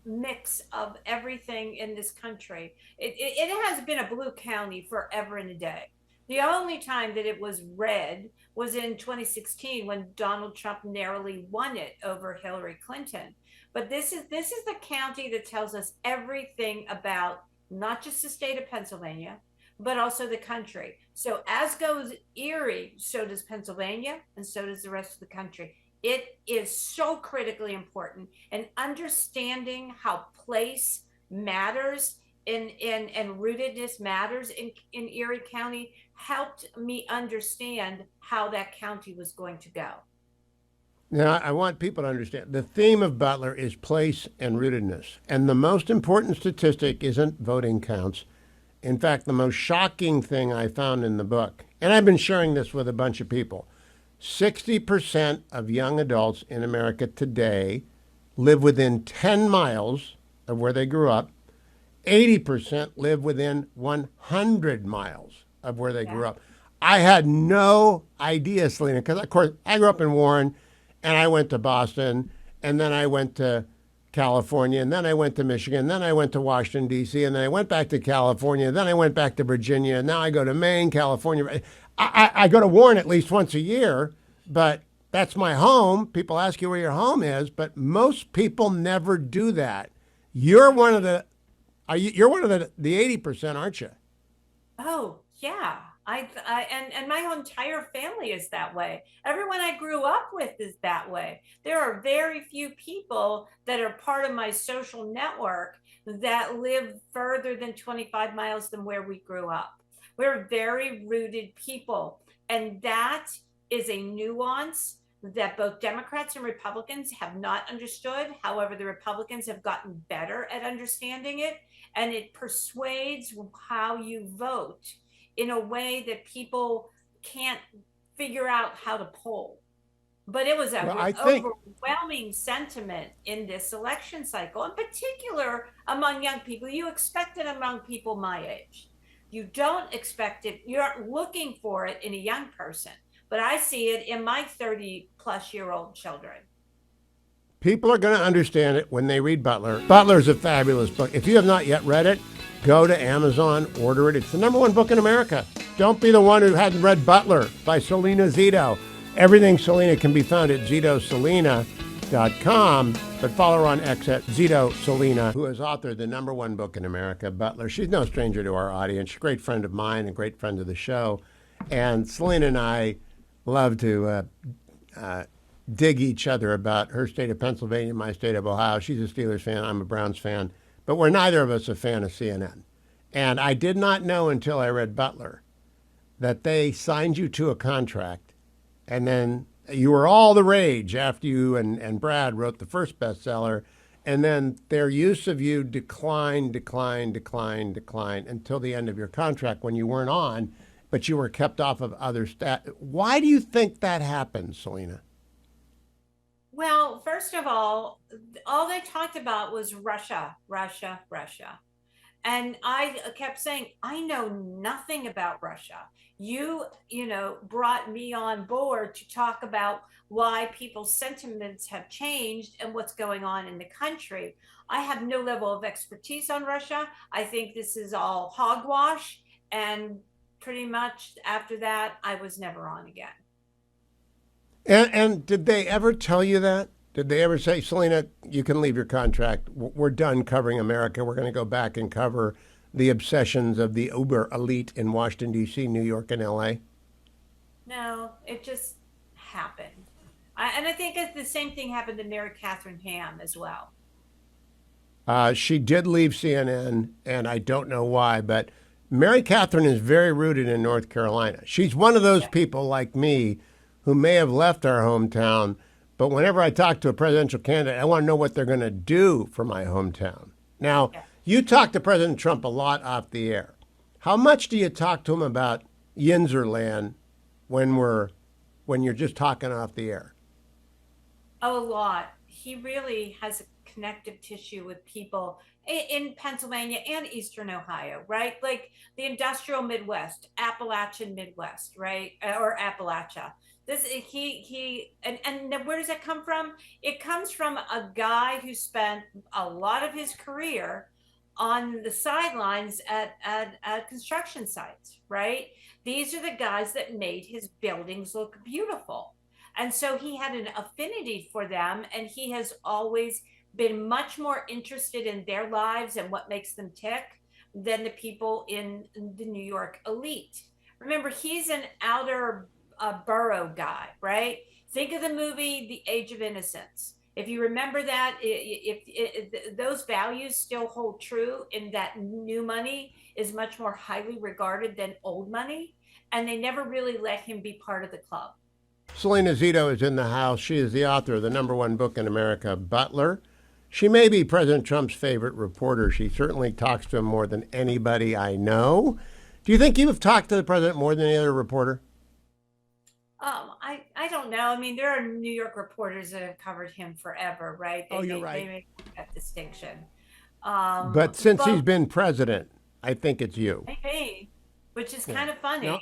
mix of everything in this country. It has been a blue county forever and a day. The only time that it was red was in 2016 when Donald Trump narrowly won it over Hillary Clinton. But this is the county that tells us everything about not just the state of Pennsylvania, but also the country. So as goes Erie, so does Pennsylvania, and so does the rest of the country. It is so critically important, and understanding how place matters and rootedness matters in Erie County helped me understand how that county was going to go. Now, I want people to understand the theme of Butler is place and rootedness. And the most important statistic isn't voting counts. In fact, the most shocking thing I found in the book, and I've been sharing this with a bunch of people, 60% of young adults in America today live within 10 miles of where they grew up. 80% live within 100 miles of where they grew up. I had no idea, Selena, because, of course, I grew up in Warren, and I went to Boston, and then I went to California, and then I went to Michigan, then I went to Washington, D.C., and then I went back to California, then I went back to Virginia, and now I go to Maine, California. I go to Warren at least once a year, but that's my home. People ask you where your home is, but most people never do that. You're one of the 80%, aren't you? Oh, yeah. And my whole entire family is that way. Everyone I grew up with is that way. There are very few people that are part of my social network that live further than 25 miles than where we grew up. We're very rooted people. And that is a nuance that both Democrats and Republicans have not understood. However, the Republicans have gotten better at understanding it, and it persuades how you vote in a way that people can't figure out how to poll. But it was an overwhelming sentiment in this election cycle, in particular among young people. You expect it among people my age. You don't expect it, you aren't looking for it in a young person, but I see it in my 30-plus-year-old children. People are going to understand it when they read Butler. Butler's a fabulous book. If you have not yet read it, go to Amazon, order it. It's the #1 book in America. Don't be the one who hadn't read Butler by Selena Zito. Everything Selena can be found at zitoselena.com, but follow her on X at Zito Selena, who has authored the #1 book in America, Butler. She's no stranger to our audience. She's a great friend of mine, a great friend of the show. And Selena and I love to dig each other about her state of Pennsylvania, my state of Ohio. She's a Steelers fan. I'm a Browns fan. But we're neither of us a fan of CNN. And I did not know until I read Butler that they signed you to a contract, and then you were all the rage after you and Brad wrote the first bestseller, and then their use of you declined until the end of your contract when you weren't on, but you were kept off of other staff. Why do you think that happened, Selena? Well, first of all they talked about was Russia. And I kept saying, I know nothing about Russia. You brought me on board to talk about why people's sentiments have changed and what's going on in the country. I have no level of expertise on Russia. I think this is all hogwash. And pretty much after that, I was never on again. And did they ever tell you that? Did they ever say, Selena, you can leave your contract. We're done covering America. We're going to go back and cover the obsessions of the uber elite in Washington, D.C., New York, and L.A.? No, it just happened. And I think the same thing happened to Mary Catherine Ham as well. She did leave CNN, and I don't know why, but Mary Catherine is very rooted in North Carolina. She's one of those people like me who may have left our hometown, but whenever I talk to a presidential candidate, I want to know what they're going to do for my hometown. Now, you talk to President Trump a lot off the air. How much do you talk to him about Yinzerland when you're just talking off the air? Oh, a lot. He really has a connective tissue with people, in Pennsylvania and Eastern Ohio, right? Like the industrial Midwest, Appalachian Midwest, right? Or Appalachia. This and where does that come from? It comes from a guy who spent a lot of his career on the sidelines at construction sites, right? These are the guys that made his buildings look beautiful. And so he had an affinity for them, and he has always been much more interested in their lives and what makes them tick than the people in the New York elite. Remember, he's an outer borough guy, right? Think of the movie The Age of Innocence. If you remember that, if those values still hold true, in that new money is much more highly regarded than old money, and they never really let him be part of the club. Selena Zito is in the house. She is the author of the #1 book in America, Butler. She may be President Trump's favorite reporter. She certainly talks to him more than anybody I know. Do you think you have talked to the president more than any other reporter? I don't know. I mean, there are New York reporters that have covered him forever, right? You're right. They make that distinction. But since he's been president, I think it's you. Maybe, which is kind of funny. No.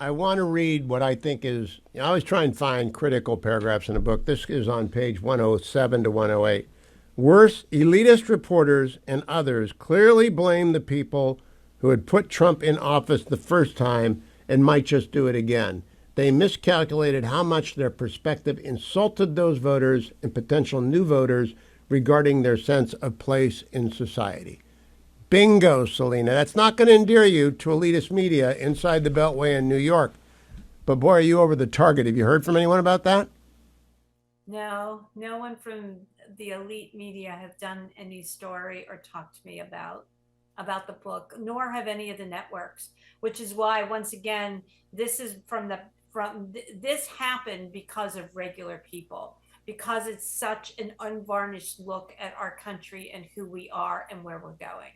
I want to read what I think is, I always try and find critical paragraphs in a book. This is on page 107 to 108. Worse, elitist reporters and others clearly blame the people who had put Trump in office the first time and might just do it again. They miscalculated how much their perspective insulted those voters and potential new voters regarding their sense of place in society. Bingo, Selena. That's not going to endear you to elitist media inside the Beltway in New York. But boy, are you over the target. Have you heard from anyone about that? No one from the elite media have done any story or talked to me about the book, nor have any of the networks, which is why, once again, this is this happened because of regular people, because it's such an unvarnished look at our country and who we are and where we're going.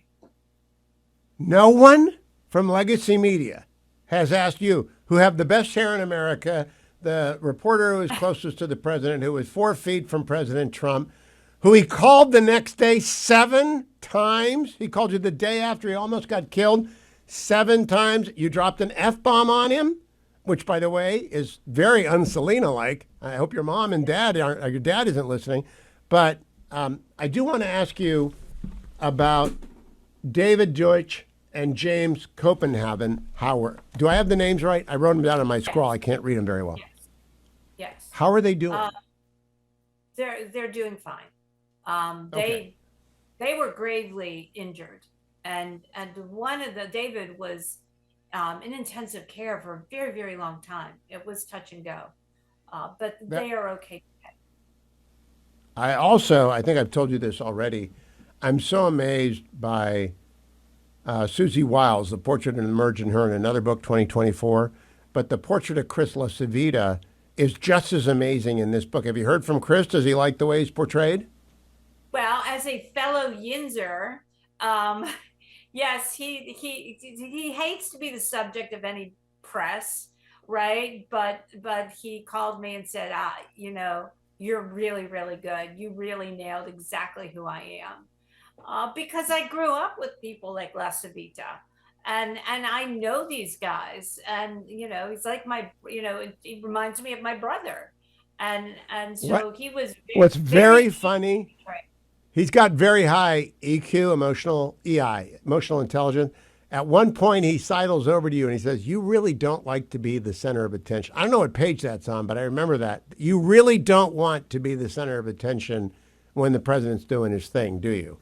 No one from legacy media has asked you, who have the best hair in America, the reporter who is closest to the president, who was 4 feet from President Trump, who he called the next day 7 times. He called you the day after he almost got killed 7 times. You dropped an F-bomb on him, which, by the way, is very un-Selena-like. I hope your mom and dad aren't, or your dad isn't listening. But I do want to ask you about David Deutsch and James Copenhagen-Hauer. Do I have the names right? I wrote them down on my scroll. I can't read them very well. Yes. How are they doing? They're doing fine. Okay. They were gravely injured, and David was in intensive care for a very, very long time. It was touch and go, but they are okay. I think I've told you this already. I'm so amazed by Susie Wiles, The Portrait of an Emergent Her, in another book, 2024. But the portrait of Chris LaCivita is just as amazing in this book. Have you heard from Chris? Does he like the way he's portrayed? Well, as a fellow Yinzer, yes, he hates to be the subject of any press, right? But he called me and said, you're really, really good. You really nailed exactly who I am. Because I grew up with people like LaCivita, and I know these guys, and he's like he reminds me of my brother, and so he was. What's very funny, right. He's got very high EQ, emotional intelligence. At one point, he sidles over to you and he says, "You really don't like to be the center of attention." I don't know what page that's on, but I remember that. You really don't want to be the center of attention when the president's doing his thing, do you?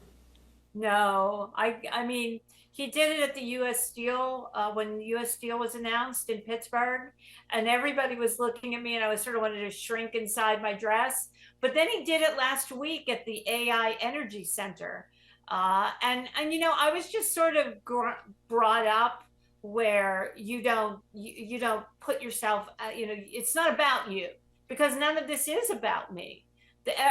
No, I mean, he did it at the U.S. Steel when U.S. Steel was announced in Pittsburgh, and everybody was looking at me, and I was sort of wanted to shrink inside my dress. But then he did it last week at the AI Energy Center, and I was just sort of brought up where you don't put yourself, it's not about you, because none of this is about me.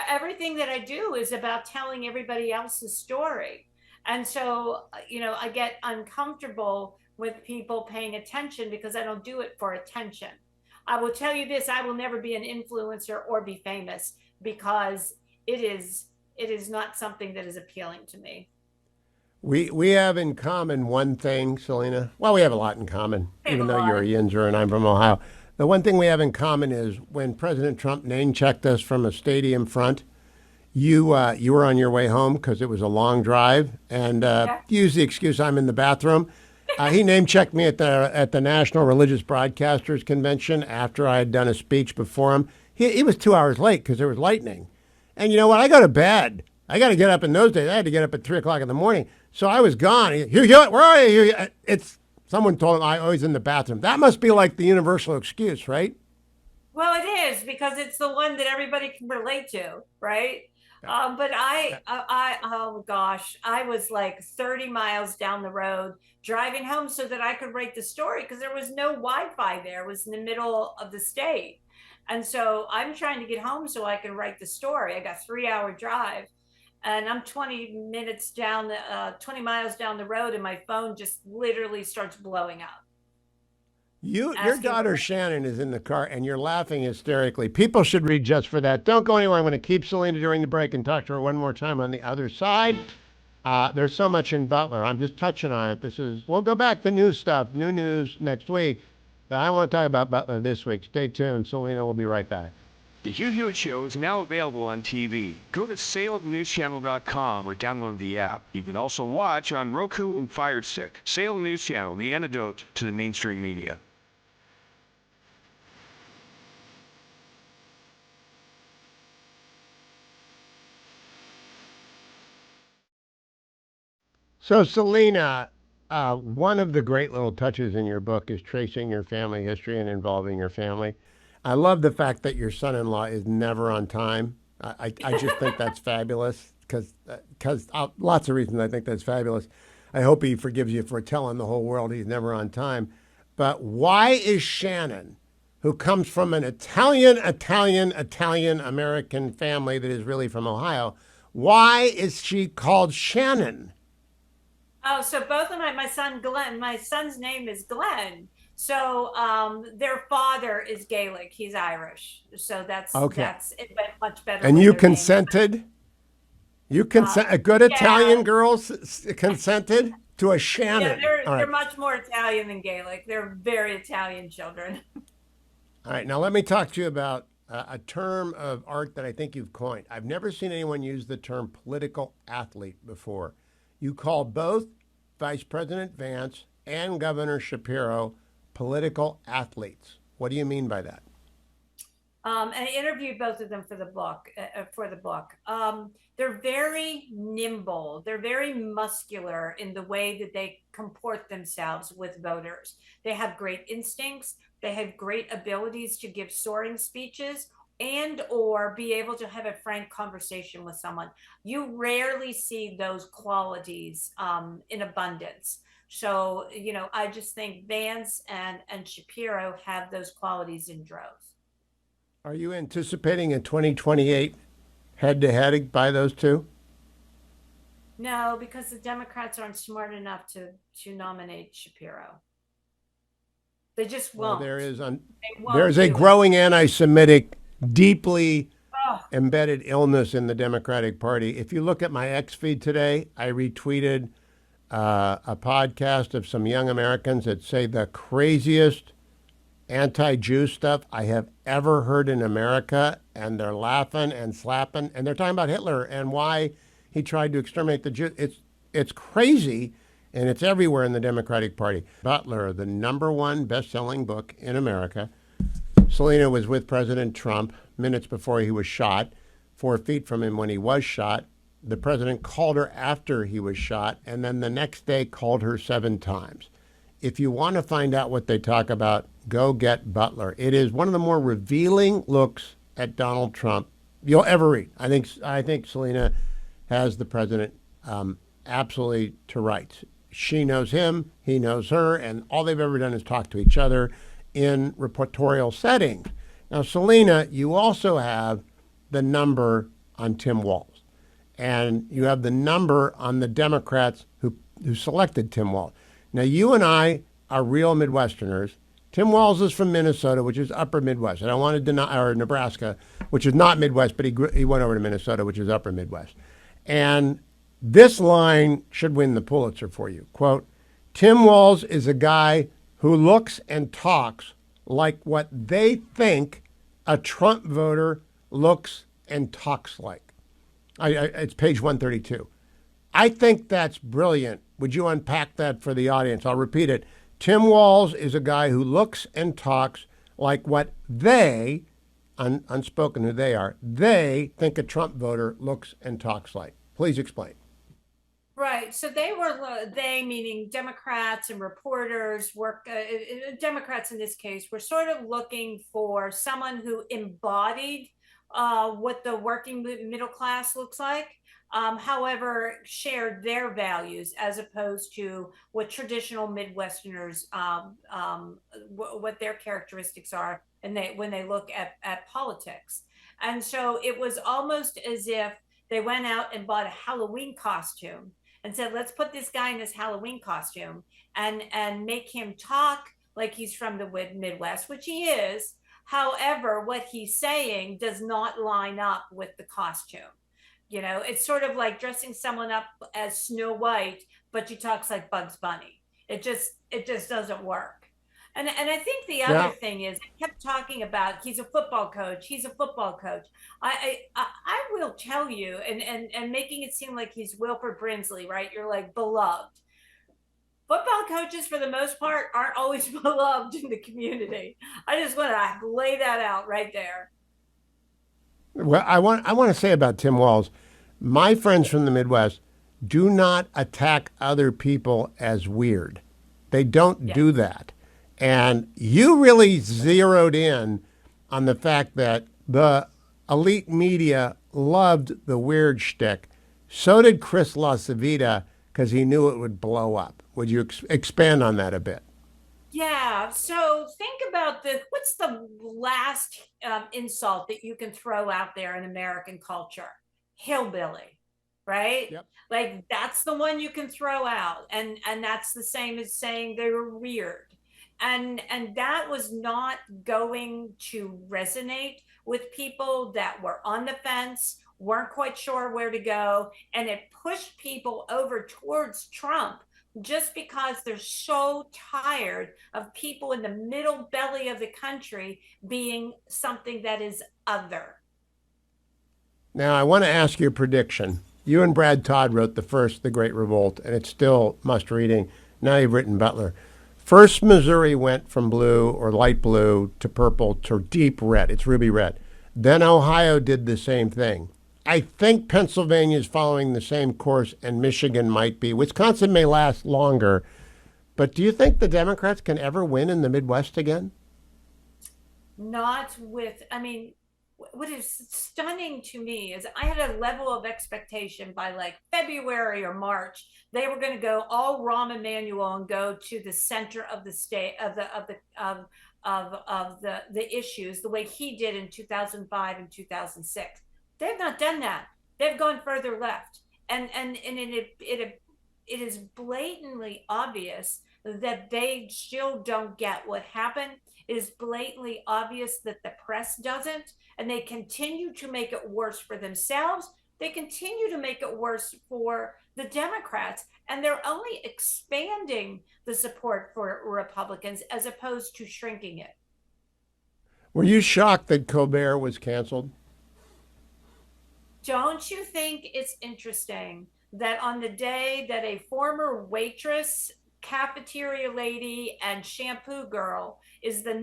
Everything that I do is about telling everybody else's story. And so, I get uncomfortable with people paying attention because I don't do it for attention. I will tell you this, I will never be an influencer or be famous, because it is it is not something that is appealing to me. We have in common one thing, Selena. Well, we have a lot in common, even though you're a Yinzer and I'm from Ohio. The one thing we have in common is when President Trump name-checked us from a stadium front, you were on your way home because it was a long drive, and used the excuse I'm in the bathroom. He name-checked me at the National Religious Broadcasters Convention after I had done a speech before him. He was 2 hours late because there was lightning. And you know what? I go to bed. I got to get up in those days. I had to get up at 3 o'clock in the morning. So I was gone. Hugh Hewitt, where are you? Someone told him I was in the bathroom. That must be like the universal excuse, right? Well, it is, because it's the one that everybody can relate to, right? But oh gosh, I was like 30 miles down the road driving home so that I could write the story, because there was no Wi-Fi there. It was in the middle of the state. And so I'm trying to get home so I can write the story. I got a 3-hour drive, and I'm 20 miles down the road, and my phone just literally starts blowing up. Your daughter Shannon is in the car, and you're laughing hysterically. People should read just for that. Don't go anywhere. I'm going to keep Selena during the break and talk to her one more time on the other side. There's so much in Butler. I'm just touching on it. We'll go back to new stuff, new news next week. But I want to talk about Butler this week. Stay tuned. Selena will be right back. The Hugh Hewitt Show is now available on TV. Go to SalemNewsChannel.com or download the app. You can also watch on Roku and Fire Stick. Salem News Channel, the antidote to the mainstream media. So, Selena, one of the great little touches in your book is tracing your family history and involving your family. I love the fact that your son-in-law is never on time. I just think that's fabulous because lots of reasons I think that's fabulous. I hope he forgives you for telling the whole world he's never on time. But why is Shannon, who comes from an Italian-American family that is really from Ohio, why is she called Shannon? Oh, so both of my son's name is Glenn. So their father is Gaelic. He's Irish. So it went much better. And you consented? A good Italian girl consented to a Shannon. Yeah, they're much more Italian than Gaelic. They're very Italian children. All right, now let me talk to you about a term of art that I think you've coined. I've never seen anyone use the term political athlete before. You call both Vice President Vance and Governor Shapiro political athletes. What do you mean by that? And I interviewed both of them for the book. They're very nimble. They're very muscular in the way that they comport themselves with voters. They have great instincts. They have great abilities to give soaring speeches and or be able to have a frank conversation with someone. You rarely see those qualities in abundance. So, I just think Vance and Shapiro have those qualities in droves. Are you anticipating a 2028 head-to-head by those two? No, because the Democrats aren't smart enough to nominate Shapiro. They just won't. Well, there is a growing anti-Semitic, deeply embedded illness in the Democratic Party. If you look at my X feed today, I retweeted a podcast of some young Americans that say the craziest anti-Jew stuff I have ever heard in America, and they're laughing and slapping, and they're talking about Hitler and why he tried to exterminate the Jews. It's crazy, and it's everywhere in the Democratic Party. Butler, the #1 best-selling book in America. Selena was with President Trump minutes before he was shot, 4 feet from him when he was shot. The president called her after he was shot, and then the next day called her 7 times. If you want to find out what they talk about, go get Butler. It is one of the more revealing looks at Donald Trump you'll ever read. I think Selena has the president absolutely to rights. She knows him, he knows her, and all they've ever done is talk to each other in reportorial settings. Now, Selena, you also have the number on Tim Walz, and you have the number on the Democrats who selected Tim Walz. Now, you and I are real Midwesterners. Tim Walz is from Minnesota, which is upper Midwest. I don't want to deny, or Nebraska, which is not Midwest, but he went over to Minnesota, which is upper Midwest. And this line should win the Pulitzer for you. Quote, Tim Walz is a guy who looks and talks like what they think a Trump voter looks and talks like. It's page 132. I think that's brilliant. Would you unpack that for the audience? I'll repeat it. Tim Walz is a guy who looks and talks like what they, unspoken who they are, they think a Trump voter looks and talks like. Please explain. Right. So they meaning Democrats and reporters, Democrats in this case, were sort of looking for someone who embodied what the working middle class looks like. However, shared their values as opposed to what traditional Midwesterners, what their characteristics are, and when they look at politics. And so it was almost as if they went out and bought a Halloween costume and said, let's put this guy in this Halloween costume and make him talk like he's from the Midwest, which he is. However, what he's saying does not line up with the costume. You know, it's sort of like dressing someone up as Snow White, but she talks like Bugs Bunny. It just doesn't work. And I think the other thing is, I kept talking about he's a football coach. He's a football coach. I will tell you, and making it seem like he's Wilford Brimley, right? You're like beloved. Football coaches, for the most part, aren't always beloved in the community. I just want to lay that out right there. Well, I want to say about Tim Walz, my friends from the Midwest do not attack other people as weird. They don't do that. And you really zeroed in on the fact that the elite media loved the weird shtick. So did Chris LaCivita, because he knew it would blow up. Would you expand on that a bit? Yeah. So think about what's the last insult that you can throw out there in American culture? Hillbilly, right? Yep. Like that's the one you can throw out. And that's the same as saying they were weird. And that was not going to resonate with people that were on the fence, weren't quite sure where to go. And it pushed people over towards Trump just because they're so tired of people in the middle belly of the country being something that is other. Now, I want to ask you a prediction. You and Brad Todd wrote The Great Revolt, and it's still must reading. Now you've written Butler. First, Missouri went from blue or light blue to purple to deep red. It's ruby red. Then Ohio did the same thing. I think Pennsylvania is following the same course, and Michigan might be. Wisconsin may last longer. But do you think the Democrats can ever win in the Midwest again? Not with, I mean, what is stunning to me is I had a level of expectation by like February or March. They were going to go all Rahm Emanuel and go to the center of the state of the issues the way he did in 2005 and 2006. They've not done that. They've gone further left, and it is blatantly obvious that they still don't get what happened. It is blatantly obvious that the press doesn't, and they continue to make it worse for themselves. They continue to make it worse for the Democrats, and they're only expanding the support for Republicans as opposed to shrinking it. Were you shocked that Colbert was canceled? Don't you think it's interesting that on the day that a former waitress, cafeteria lady, and shampoo girl is the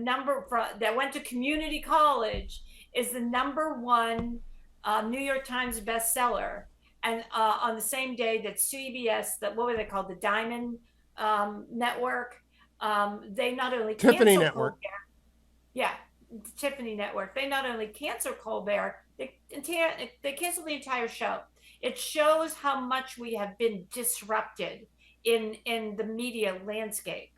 that went to community college, is the #1 New York Times bestseller, and on the same day that CBS, what were they called, the Diamond Network, they not only Tiffany Network. Colbert, yeah, Tiffany Network. They not only canceled Colbert, they canceled the entire show. It shows how much we have been disrupted in the media landscape.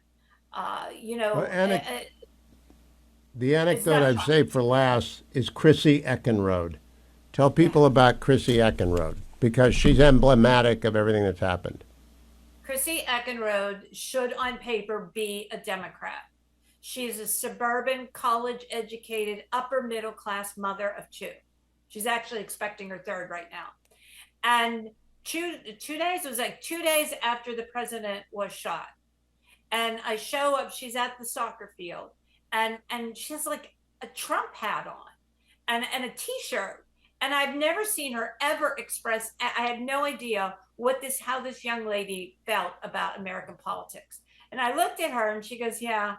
The anecdote I've saved for last is Chrissy Eckenrode. Tell people about Chrissy Eckenrode, because she's emblematic of everything that's happened. Chrissy Eckenrode should, on paper, be a Democrat. She's a suburban, college-educated, upper-middle-class mother of 2. She's actually expecting her 3rd right now. And two days, it was like 2 days after the president was shot. And I show up, she's at the soccer field, and she has like a Trump hat on and a t-shirt. And I've never seen her ever express, I had no idea how this young lady felt about American politics. And I looked at her and she goes, yeah,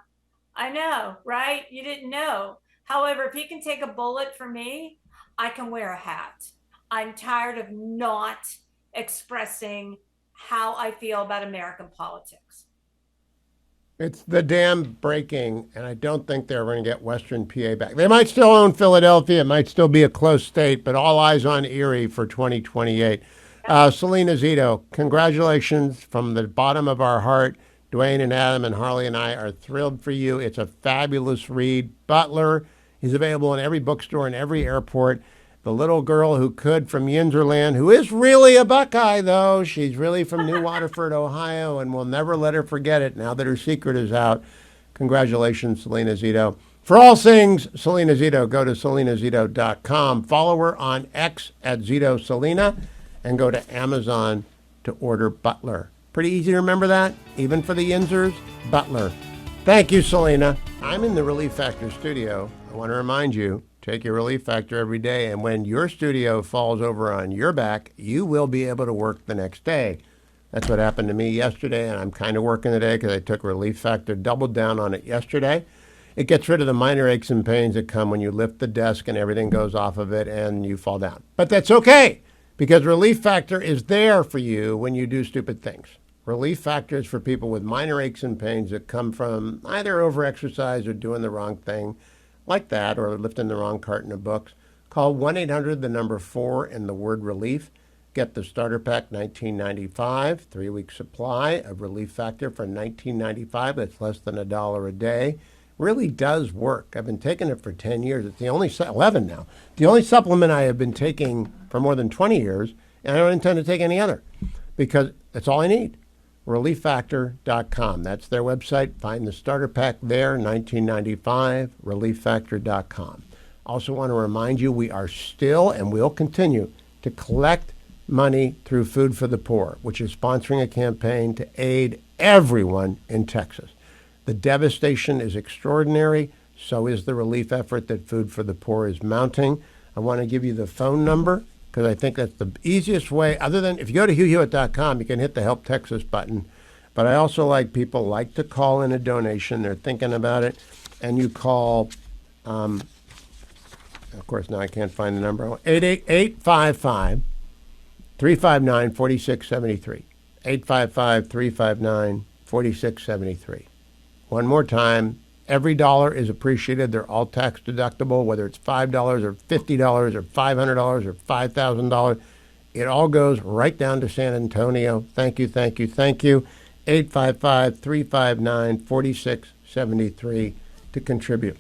I know, right? You didn't know. However, if he can take a bullet for me, I can wear a hat. I'm tired of not expressing how I feel about American politics. It's the dam breaking, and I don't think they're going to get Western PA back. They might still own Philadelphia. It might still be a close state, but all eyes on Erie for 2028. Selena Zito, congratulations from the bottom of our heart. Dwayne and Adam and Harley and I are thrilled for you. It's a fabulous read. Butler is available in every bookstore and every airport. The Little Girl Who Could from Yinzerland, who is really a Buckeye, though. She's really from New Waterford, Ohio, and we'll never let her forget it now that her secret is out. Congratulations, Selena Zito. For all things Selena Zito, go to selenazito.com. Follow her on X at Zito Selena, and go to Amazon to order Butler. Pretty easy to remember that, even for the Yinzers, Butler. Thank you, Selena. I'm in the Relief Factor studio. I want to remind you, take your Relief Factor every day, and when your studio falls over on your back, you will be able to work the next day. That's what happened to me yesterday, and I'm kind of working today because I took Relief Factor, doubled down on it yesterday. It gets rid of the minor aches and pains that come when you lift the desk and everything goes off of it and you fall down. But that's okay, because Relief Factor is there for you when you do stupid things. Relief Factor is for people with minor aches and pains that come from either overexercise or doing the wrong thing, like that, or lifting the wrong carton of books. Call 1-800-4 and the word relief. Get the starter pack, $19.95, 3-week supply of Relief Factor for $19.95. That's less than $1 a day. Really does work. I've been taking it for 10 years. It's the only 11 now. The only supplement I have been taking for more than 20 years, and I don't intend to take any other because that's all I need. ReliefFactor.com. That's their website. Find the starter pack there, $19.95, ReliefFactor.com. Also want to remind you we are still and will continue to collect money through Food for the Poor, which is sponsoring a campaign to aid everyone in Texas. The devastation is extraordinary. So is the relief effort that Food for the Poor is mounting. I want to give you the phone number because I think that's the easiest way. Other than if you go to HughHewitt.com, you can hit the Help Texas button. But I also like people like to call in a donation. They're thinking about it. And you call, of course, now I can't find the number. 855-359-4673. 855-359-4673. One more time, every dollar is appreciated. They're all tax deductible, whether it's $5 or $50 or $500 or $5,000. It all goes right down to San Antonio. Thank you, thank you, thank you. 855-359-4673 to contribute.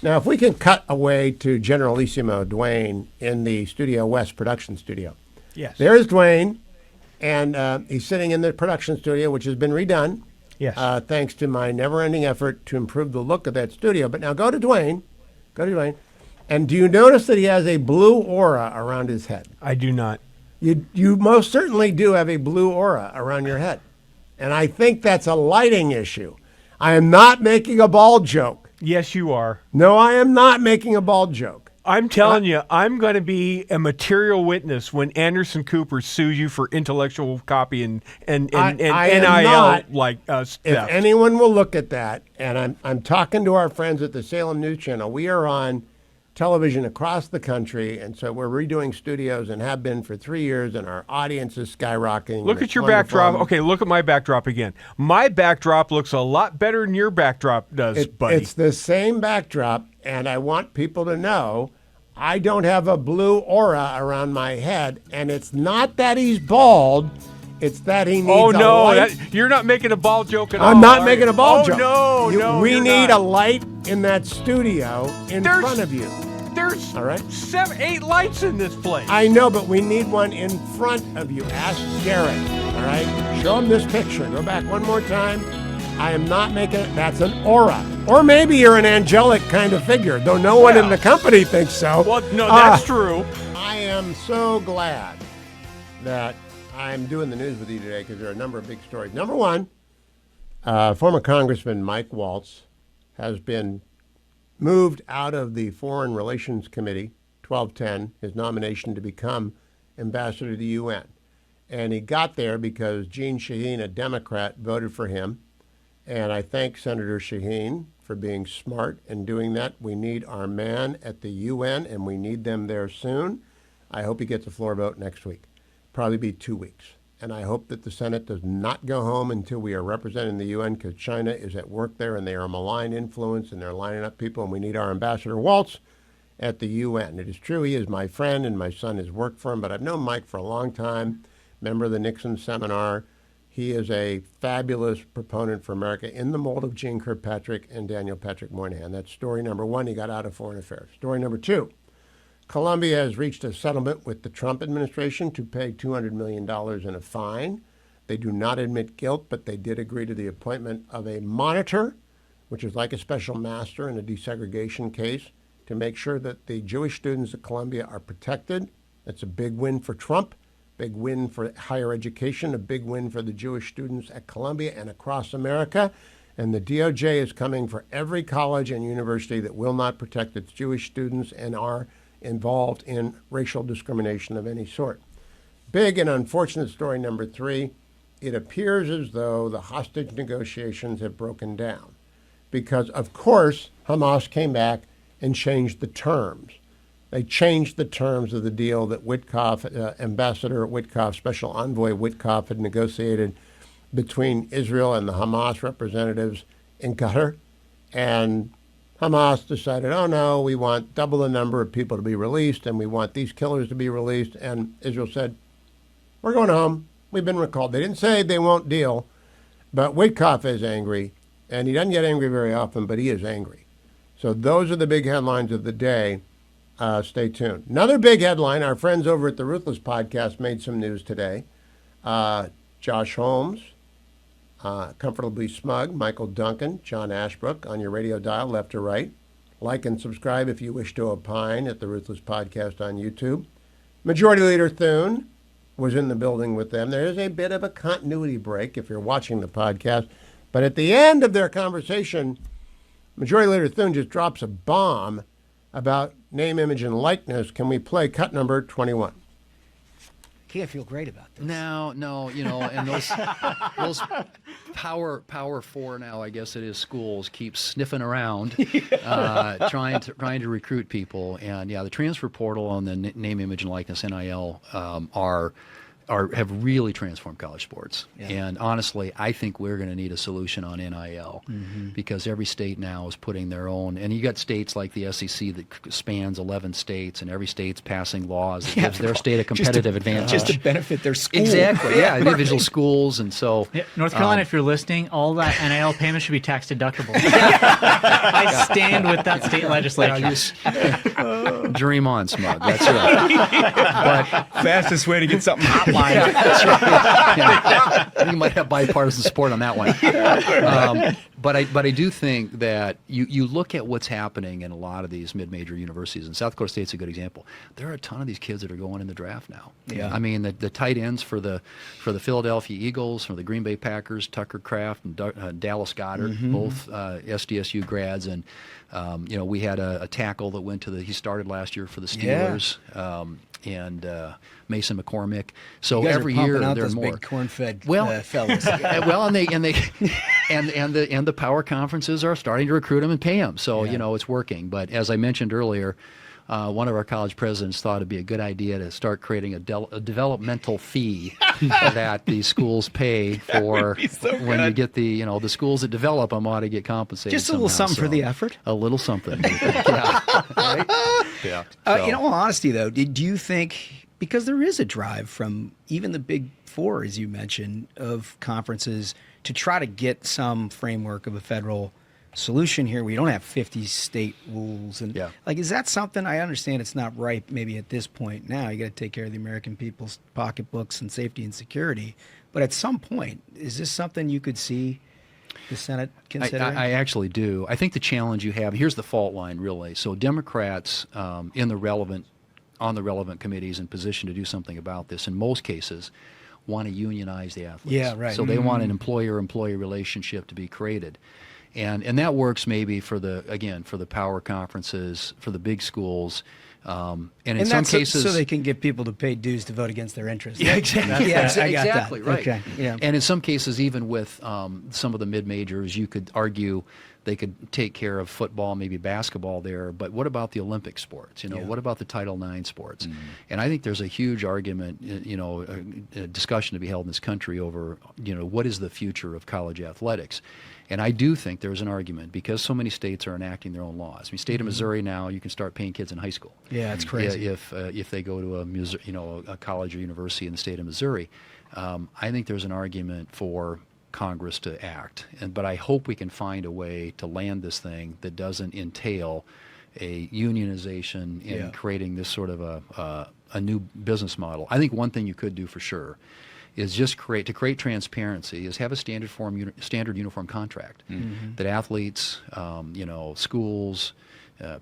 Now, if we can cut away to Generalissimo Dwayne in the Studio West production studio. Yes. There's Dwayne, and he's sitting in the production studio, which has been redone. Yes. Thanks to my never-ending effort to improve the look of that studio. But now go to Dwayne. And do you notice that he has a blue aura around his head? I do not. You most certainly do have a blue aura around your head. And I think that's a lighting issue. I am not making a bald joke. Yes, you are. No, I am not making a bald joke. I'm telling you, I'm going to be a material witness when Anderson Cooper sues you for intellectual copy and NIL theft. If anyone will look at that, and I'm talking to our friends at the Salem News Channel, we are on television across the country, and so we're redoing studios and have been for 3 years, and our audience is skyrocketing. Look at your backdrop. Okay, look at my backdrop again. My backdrop looks a lot better than your backdrop does, buddy. It's the same backdrop, and I want people to know I don't have a blue aura around my head, and it's not that he's bald. It's that he needs a light. You're not making a bald joke at all. I'm not making a bald joke. No, we need a light in that studio in front of you. There's all right? 7, 8 lights in this place. I know, but we need one in front of you. Ask Garrett, all right? Show him this picture. Go back one more time. I am not making it. That's an aura. Or maybe you're an angelic kind of figure, though no one in the company thinks so. Well, no, that's true. I am so glad that I'm doing the news with you today because there are a number of big stories. Number one, former Congressman Mike Waltz has been moved out of the Foreign Relations Committee, 1210, his nomination to become ambassador to the UN. And he got there because Jeanne Shaheen, a Democrat, voted for him. And I thank Senator Shaheen for being smart and doing that. We need our man at the UN, and we need them there soon. I hope he gets a floor vote next week. Probably be 2 weeks. And I hope that the Senate does not go home until we are representing the UN, because China is at work there, and they are a malign influence, and they're lining up people, and we need our Ambassador Waltz at the UN. It is true he is my friend, and my son has worked for him, but I've known Mike for a long time, member of the Nixon Seminar. He is a fabulous proponent for America in the mold of Jeane Kirkpatrick and Daniel Patrick Moynihan. That's story number one. He got out of foreign affairs. Story number two, Colombia has reached a settlement with the Trump administration to pay $200 million in a fine. They do not admit guilt, but they did agree to the appointment of a monitor, which is like a special master in a desegregation case, to make sure that the Jewish students at Columbia are protected. That's a big win for Trump, big win for higher education, a big win for the Jewish students at Columbia and across America. And the DOJ is coming for every college and university that will not protect its Jewish students and are involved in racial discrimination of any sort. Big and unfortunate story number three, it appears as though the hostage negotiations have broken down because, of course, Hamas came back and changed the terms. They changed the terms of the deal that Witkoff, Ambassador Witkoff, Special Envoy Witkoff had negotiated between Israel and the Hamas representatives in Qatar. And Hamas decided, oh no, we want double the number of people to be released, and we want these killers to be released. And Israel said, we're going home. We've been recalled. They didn't say they won't deal, but Witkoff is angry, and he doesn't get angry very often, but he is angry. So those are the big headlines of the day. Stay tuned. Another big headline, our friends over at the Ruthless Podcast made some news today. Josh Holmes, Comfortably Smug, Michael Duncan, John Ashbrook on your radio dial, left to right. Like and subscribe if you wish to opine at the Ruthless Podcast on YouTube. Majority Leader Thune was in the building with them. There is a bit of a continuity break if you're watching the podcast. But at the end of their conversation, Majority Leader Thune just drops a bomb about name, image, and likeness. Can we play cut number 21? Can't feel great about this. No, and those power four now, I guess it is, schools keep sniffing around, trying to recruit people. And yeah, the transfer portal on the name, image, and likeness (NIL) have really transformed college sports. Yeah. And honestly, I think we're going to need a solution on NIL because every state now is putting their own. And you got states like the SEC that spans 11 states, and every state's passing laws that gives their state a competitive advantage. Just to benefit their school. Exactly, yeah, individual schools. And so North Carolina, if you're listening, all that NIL payment should be tax deductible. I stand with that state legislature. Dream on, Smug. That's right. But fastest way to get something hotline. Yeah, that's right. Yeah. You might have bipartisan support on that one. But I do think that you look at what's happening in a lot of these mid-major universities, and South Dakota State's a good example. There are a ton of these kids that are going in the draft now. Yeah. I mean, the tight ends for the Philadelphia Eagles, for the Green Bay Packers, Tucker Kraft and Dallas Goedert, both SDSU grads, and we had a tackle that went he started last year for the Steelers. Yeah. And Mason McCormick. So you guys every are pumping year out there are those more big corn-fed fellas. Well, and the power conferences are starting to recruit them and pay them. So it's working. But as I mentioned earlier, one of our college presidents thought it'd be a good idea to start creating a developmental fee that the schools pay for when you get the schools that develop them ought to get compensated. Just a little something for the effort. A little something. Yeah. Right? Yeah. In all honesty, though, do you think, because there is a drive from even the Big Four, as you mentioned, of conferences to try to get some framework of a federal solution here, we don't have 50 state rules, and is that something? I understand it's not right maybe at this point. Now you got to take care of the American people's pocketbooks and safety and security, but at some point, is this something you could see the Senate considering? I actually do. I think the challenge you have, here's the fault line really. So Democrats in the relevant on the relevant committees in position to do something about this, in most cases, want to unionize the athletes. Yeah, right. So they want an employer-employee relationship to be created. And that works maybe for the power conferences, for the big schools, and in some cases, so they can get people to pay dues to vote against their interests. Yeah, exactly. Yeah, exactly right. Okay. Yeah. And in some cases, even with some of the mid-majors, you could argue they could take care of football, maybe basketball there. But what about the Olympic sports? What about the Title IX sports? And I think there's a huge argument, a discussion to be held in this country over, what is the future of college athletics? And I do think there's an argument because so many states are enacting their own laws. I mean, state of Missouri now, you can start paying kids in high school. Yeah, it's crazy. If they go to a college or university in the state of Missouri, I think there's an argument for Congress to act. But I hope we can find a way to land this thing that doesn't entail a unionization in creating this sort of a new business model. I think one thing you could do for sure is just create transparency, is have a standard uniform contract that athletes, schools,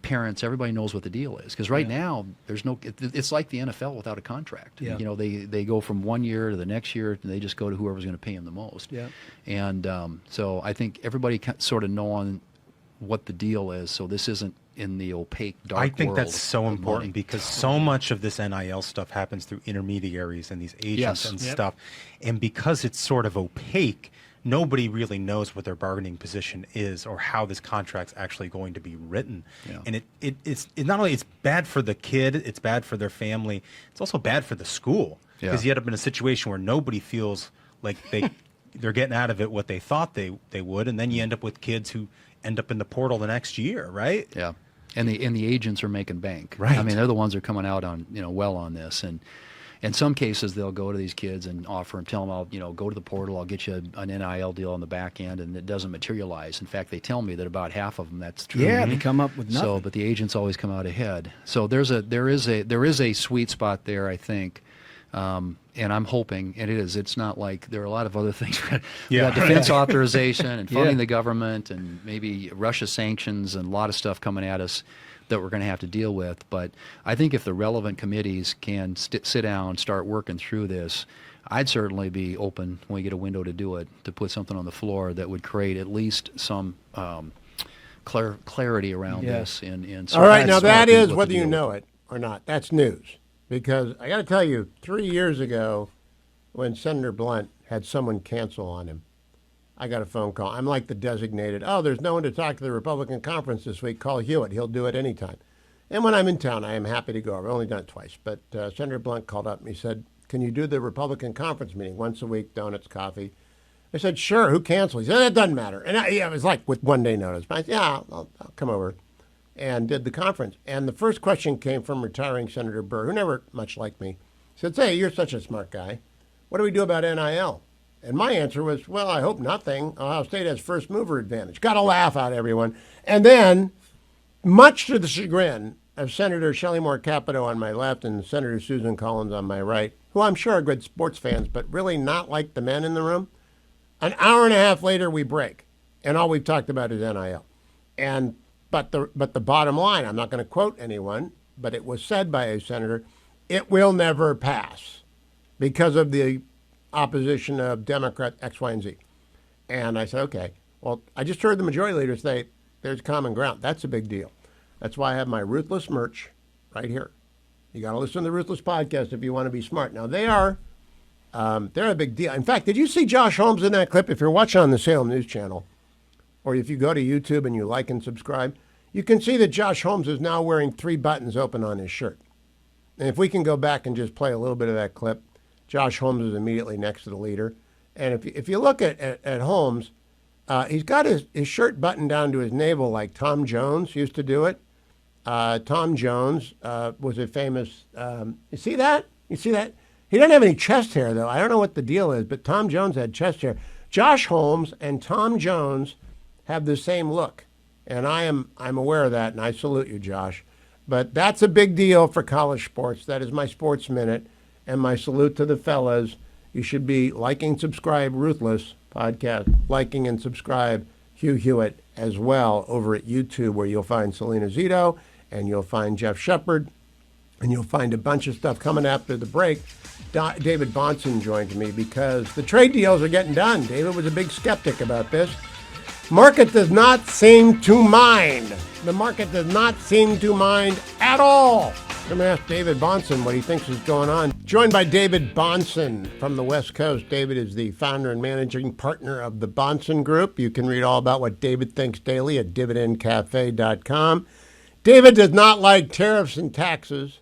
parents, everybody knows what the deal is. Because right now, it's like the NFL without a contract. Yeah. They go from one year to the next year, and they just go to whoever's going to pay them the most. Yeah. And so I think everybody sort of knowing what the deal is, so this isn't in the opaque, dark world. I think that's so of important money. because so much of this NIL stuff happens through intermediaries and these agents and stuff. And because it's sort of opaque, nobody really knows what their bargaining position is or how this contract's actually going to be written. Yeah. And it's not only it's bad for the kid, it's bad for their family, it's also bad for the school. Because you end up in a situation where nobody feels like they're getting out of it what they thought they would, and then you end up with kids who end up in the portal the next year, right? Yeah. And the agents are making bank. Right. I mean, they're the ones that are coming out on well on this, and in some cases they'll go to these kids and offer them, tell them, I'll go to the portal, I'll get you an NIL deal on the back end, and it doesn't materialize. In fact, they tell me that about half of them that's true. Yeah, they come up with nothing. So, but the agents always come out ahead. So there is a sweet spot there, I think. And I'm hoping, and it is, it's not like there are a lot of other things. We got defense authorization and funding the government and maybe Russia sanctions and a lot of stuff coming at us that we're going to have to deal with. But I think if the relevant committees can sit down, start working through this, I'd certainly be open when we get a window to do it, to put something on the floor that would create at least some clarity around this. All right, now that is whether you know it or not. That's news. Because I got to tell you, 3 years ago, when Senator Blunt had someone cancel on him, I got a phone call. I'm like the designated, there's no one to talk to the Republican conference this week. Call Hewitt. He'll do it anytime. And when I'm in town, I am happy to go. I've only done it twice. But Senator Blunt called up and he said, can you do the Republican conference meeting once a week, donuts, coffee? I said, sure. Who canceled? He said, it doesn't matter. And it was like with 1 day notice. But I said, I'll come over. And did the conference. And the first question came from retiring Senator Burr, who never much liked me. He said, say, you're such a smart guy. What do we do about NIL? And my answer was, well, I hope nothing. Ohio State has first mover advantage. Got a laugh out of everyone. And then, much to the chagrin of Senator Shelley Moore Capito on my left and Senator Susan Collins on my right, who I'm sure are good sports fans, but really not like the men in the room, an hour and a half later we break. And all we've talked about is NIL. But the bottom line, I'm not going to quote anyone, but it was said by a senator, it will never pass because of the opposition of Democrat X, Y, and Z. And I said, okay, well, I just heard the majority leader say there's common ground. That's a big deal. That's why I have my Ruthless merch right here. You got to listen to the Ruthless podcast if you want to be smart. Now, they're a big deal. In fact, did you see Josh Holmes in that clip? If you're watching on the Salem News Channel, or if you go to YouTube and you like and subscribe, you can see that Josh Holmes is now wearing 3 buttons open on his shirt. And if we can go back and just play a little bit of that clip, Josh Holmes is immediately next to the leader. And if you look at Holmes, he's got his shirt buttoned down to his navel like Tom Jones used to do it. Tom Jones was a famous, you see that? You see that? He doesn't have any chest hair, though. I don't know what the deal is, but Tom Jones had chest hair. Josh Holmes and Tom Jones have the same look. And I'm aware of that, and I salute you, Josh. But that's a big deal for college sports. That is my Sports Minute, and my salute to the fellas. You should be liking, subscribe, Ruthless podcast, liking and subscribe Hugh Hewitt as well over at YouTube, where you'll find Selena Zito, and you'll find Jeff Shepard, and you'll find a bunch of stuff coming after the break. David Bahnsen joined me because the trade deals are getting done. David was a big skeptic about this. Market does not seem to mind. The market does not seem to mind at all. I'm going to ask David Bahnsen what he thinks is going on. Joined by David Bahnsen from the West Coast. David is the founder and managing partner of the Bahnsen Group. You can read all about what David thinks daily at dividendcafe.com. David does not like tariffs and taxes.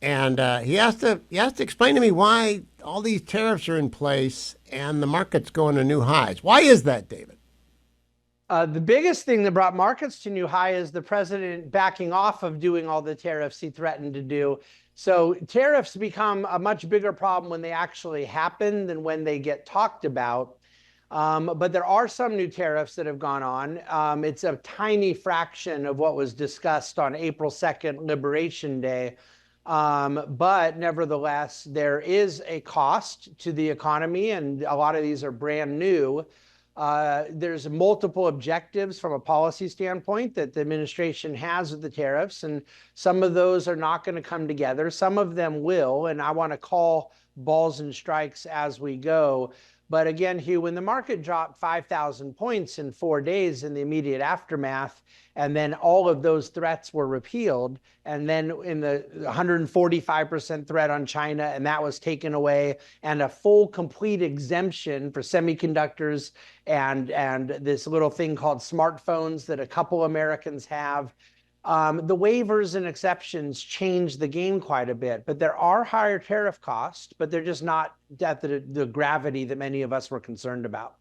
And he has to explain to me why all these tariffs are in place and the market's going to new highs. Why is that, David? The biggest thing that brought markets to new high is the president backing off of doing all the tariffs he threatened to do. So tariffs become a much bigger problem when they actually happen than when they get talked about. But there are some new tariffs that have gone on. It's a tiny fraction of what was discussed on April 2nd, Liberation Day. But nevertheless, there is a cost to the economy, and a lot of these are brand new. There's multiple objectives from a policy standpoint that the administration has with the tariffs, and some of those are not going to come together. Some of them will, and I want to call balls and strikes as we go. But again, Hugh, when the market dropped 5,000 points in 4 days in the immediate aftermath, and then all of those threats were repealed, and then in the 145% threat on China, and that was taken away, and a full, complete exemption for semiconductors and this little thing called smartphones that a couple Americans have. The waivers and exceptions change the game quite a bit, but there are higher tariff costs, but they're just not at the gravity that many of us were concerned about.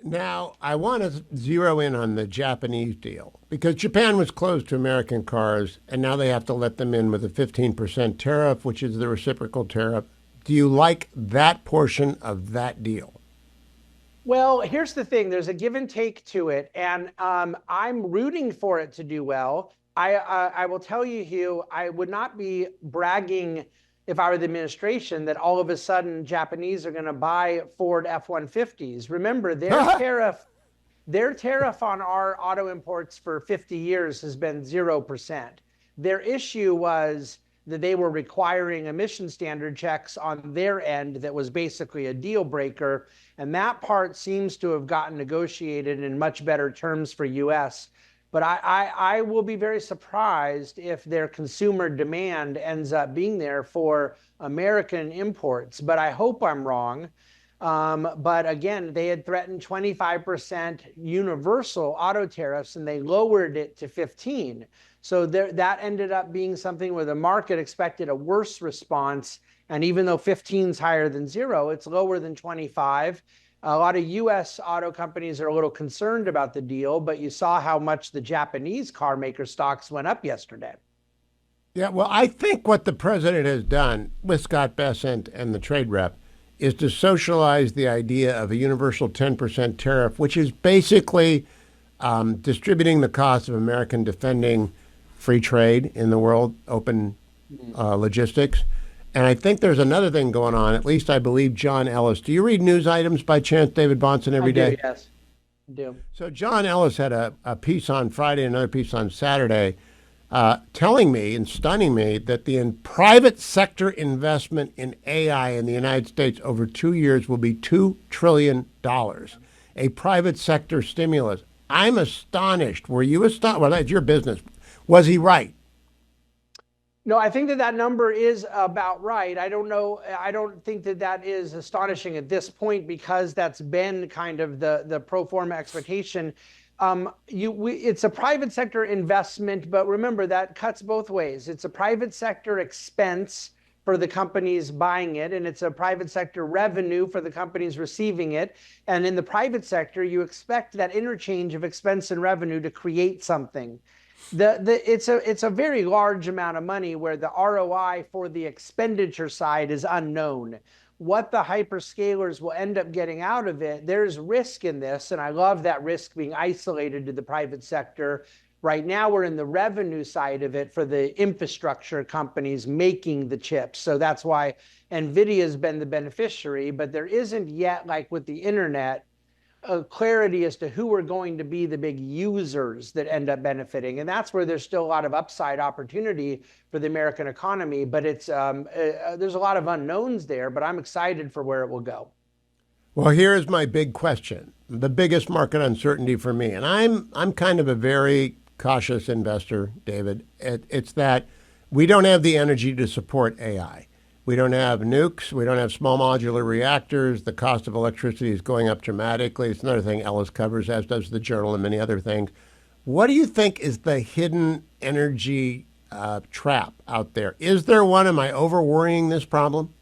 Now, I want to zero in on the Japanese deal because Japan was closed to American cars, and now they have to let them in with a 15% tariff, which is the reciprocal tariff. Do you like that portion of that deal? Well, here's the thing. There's a give and take to it, and I'm rooting for it to do well. I will tell you, Hugh, I would not be bragging if I were the administration that all of a sudden Japanese are going to buy Ford F-150s. Remember, their tariff on our auto imports for 50 years has been 0%. Their issue was that they were requiring emission standard checks on their end that was basically a deal breaker. And that part seems to have gotten negotiated in much better terms for US. But I will be very surprised if their consumer demand ends up being there for American imports. But I hope I'm wrong. But again, they had threatened 25% universal auto tariffs, and they lowered it to 15%. So that ended up being something where the market expected a worse response. And even though 15 is higher than 0, it's lower than 25. A lot of U.S. auto companies are a little concerned about the deal, but you saw how much the Japanese car maker stocks went up yesterday. Yeah, well, I think what the president has done with Scott Bessent and the trade rep is to socialize the idea of a universal 10% tariff, which is basically distributing the cost of American defending free trade in the world, open logistics. And I think there's another thing going on. At least I believe John Ellis. Do you read news items by chance, David Bahnsen, every day? Yes, I do. So John Ellis had a piece on Friday, another piece on Saturday, telling me and stunning me that the private sector investment in AI in the United States over 2 years will be $2 trillion, a private sector stimulus. I'm astonished. Were you astonished? Well, that's your business. Was he right? No, I think that number is about right. I don't know. I don't think that is astonishing at this point because that's been kind of the pro forma expectation. It's a private sector investment, but remember that cuts both ways. It's a private sector expense for the companies buying it, and it's a private sector revenue for the companies receiving it. And in the private sector, you expect that interchange of expense and revenue to create something. It's a very large amount of money where the ROI for the expenditure side is unknown. What the hyperscalers will end up getting out of it, there's risk in this, and I love that risk being isolated to the private sector. Right now, we're in the revenue side of it for the infrastructure companies making the chips. So that's why NVIDIA has been the beneficiary, but there isn't yet, like with the internet, clarity as to who are going to be the big users that end up benefiting. And that's where there's still a lot of upside opportunity for the American economy. But it's there's a lot of unknowns there, but I'm excited for where it will go. Well, here's my big question, the biggest market uncertainty for me. And I'm kind of a very cautious investor, David. It's that we don't have the energy to support AI. We don't have nukes. We don't have small modular reactors. The cost of electricity is going up dramatically. It's another thing Ellis covers, as does the Journal and many other things. What do you think is the hidden energy trap out there? Is there one? Am I over-worrying this problem?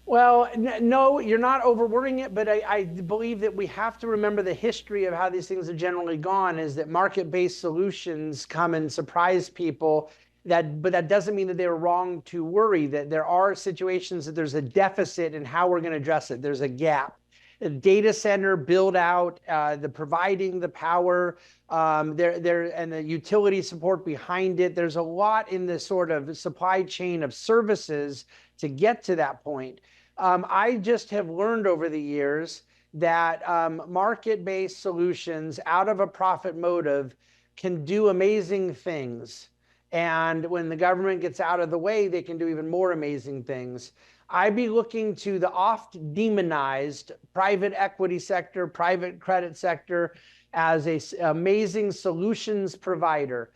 Well, no, you're not overworrying it, but I believe that we have to remember the history of how these things have generally gone is that market-based solutions come and surprise people. But that doesn't mean that they were wrong to worry, that there are situations that there's a deficit in how we're going to address it. There's a gap. The data center build out, the providing the power, and the utility support behind it. There's a lot in the sort of supply chain of services to get to that point. I just have learned over the years that market-based solutions out of a profit motive can do amazing things. And when the government gets out of the way, they can do even more amazing things. I'd be looking to the oft demonized private equity sector, private credit sector as an amazing solutions provider.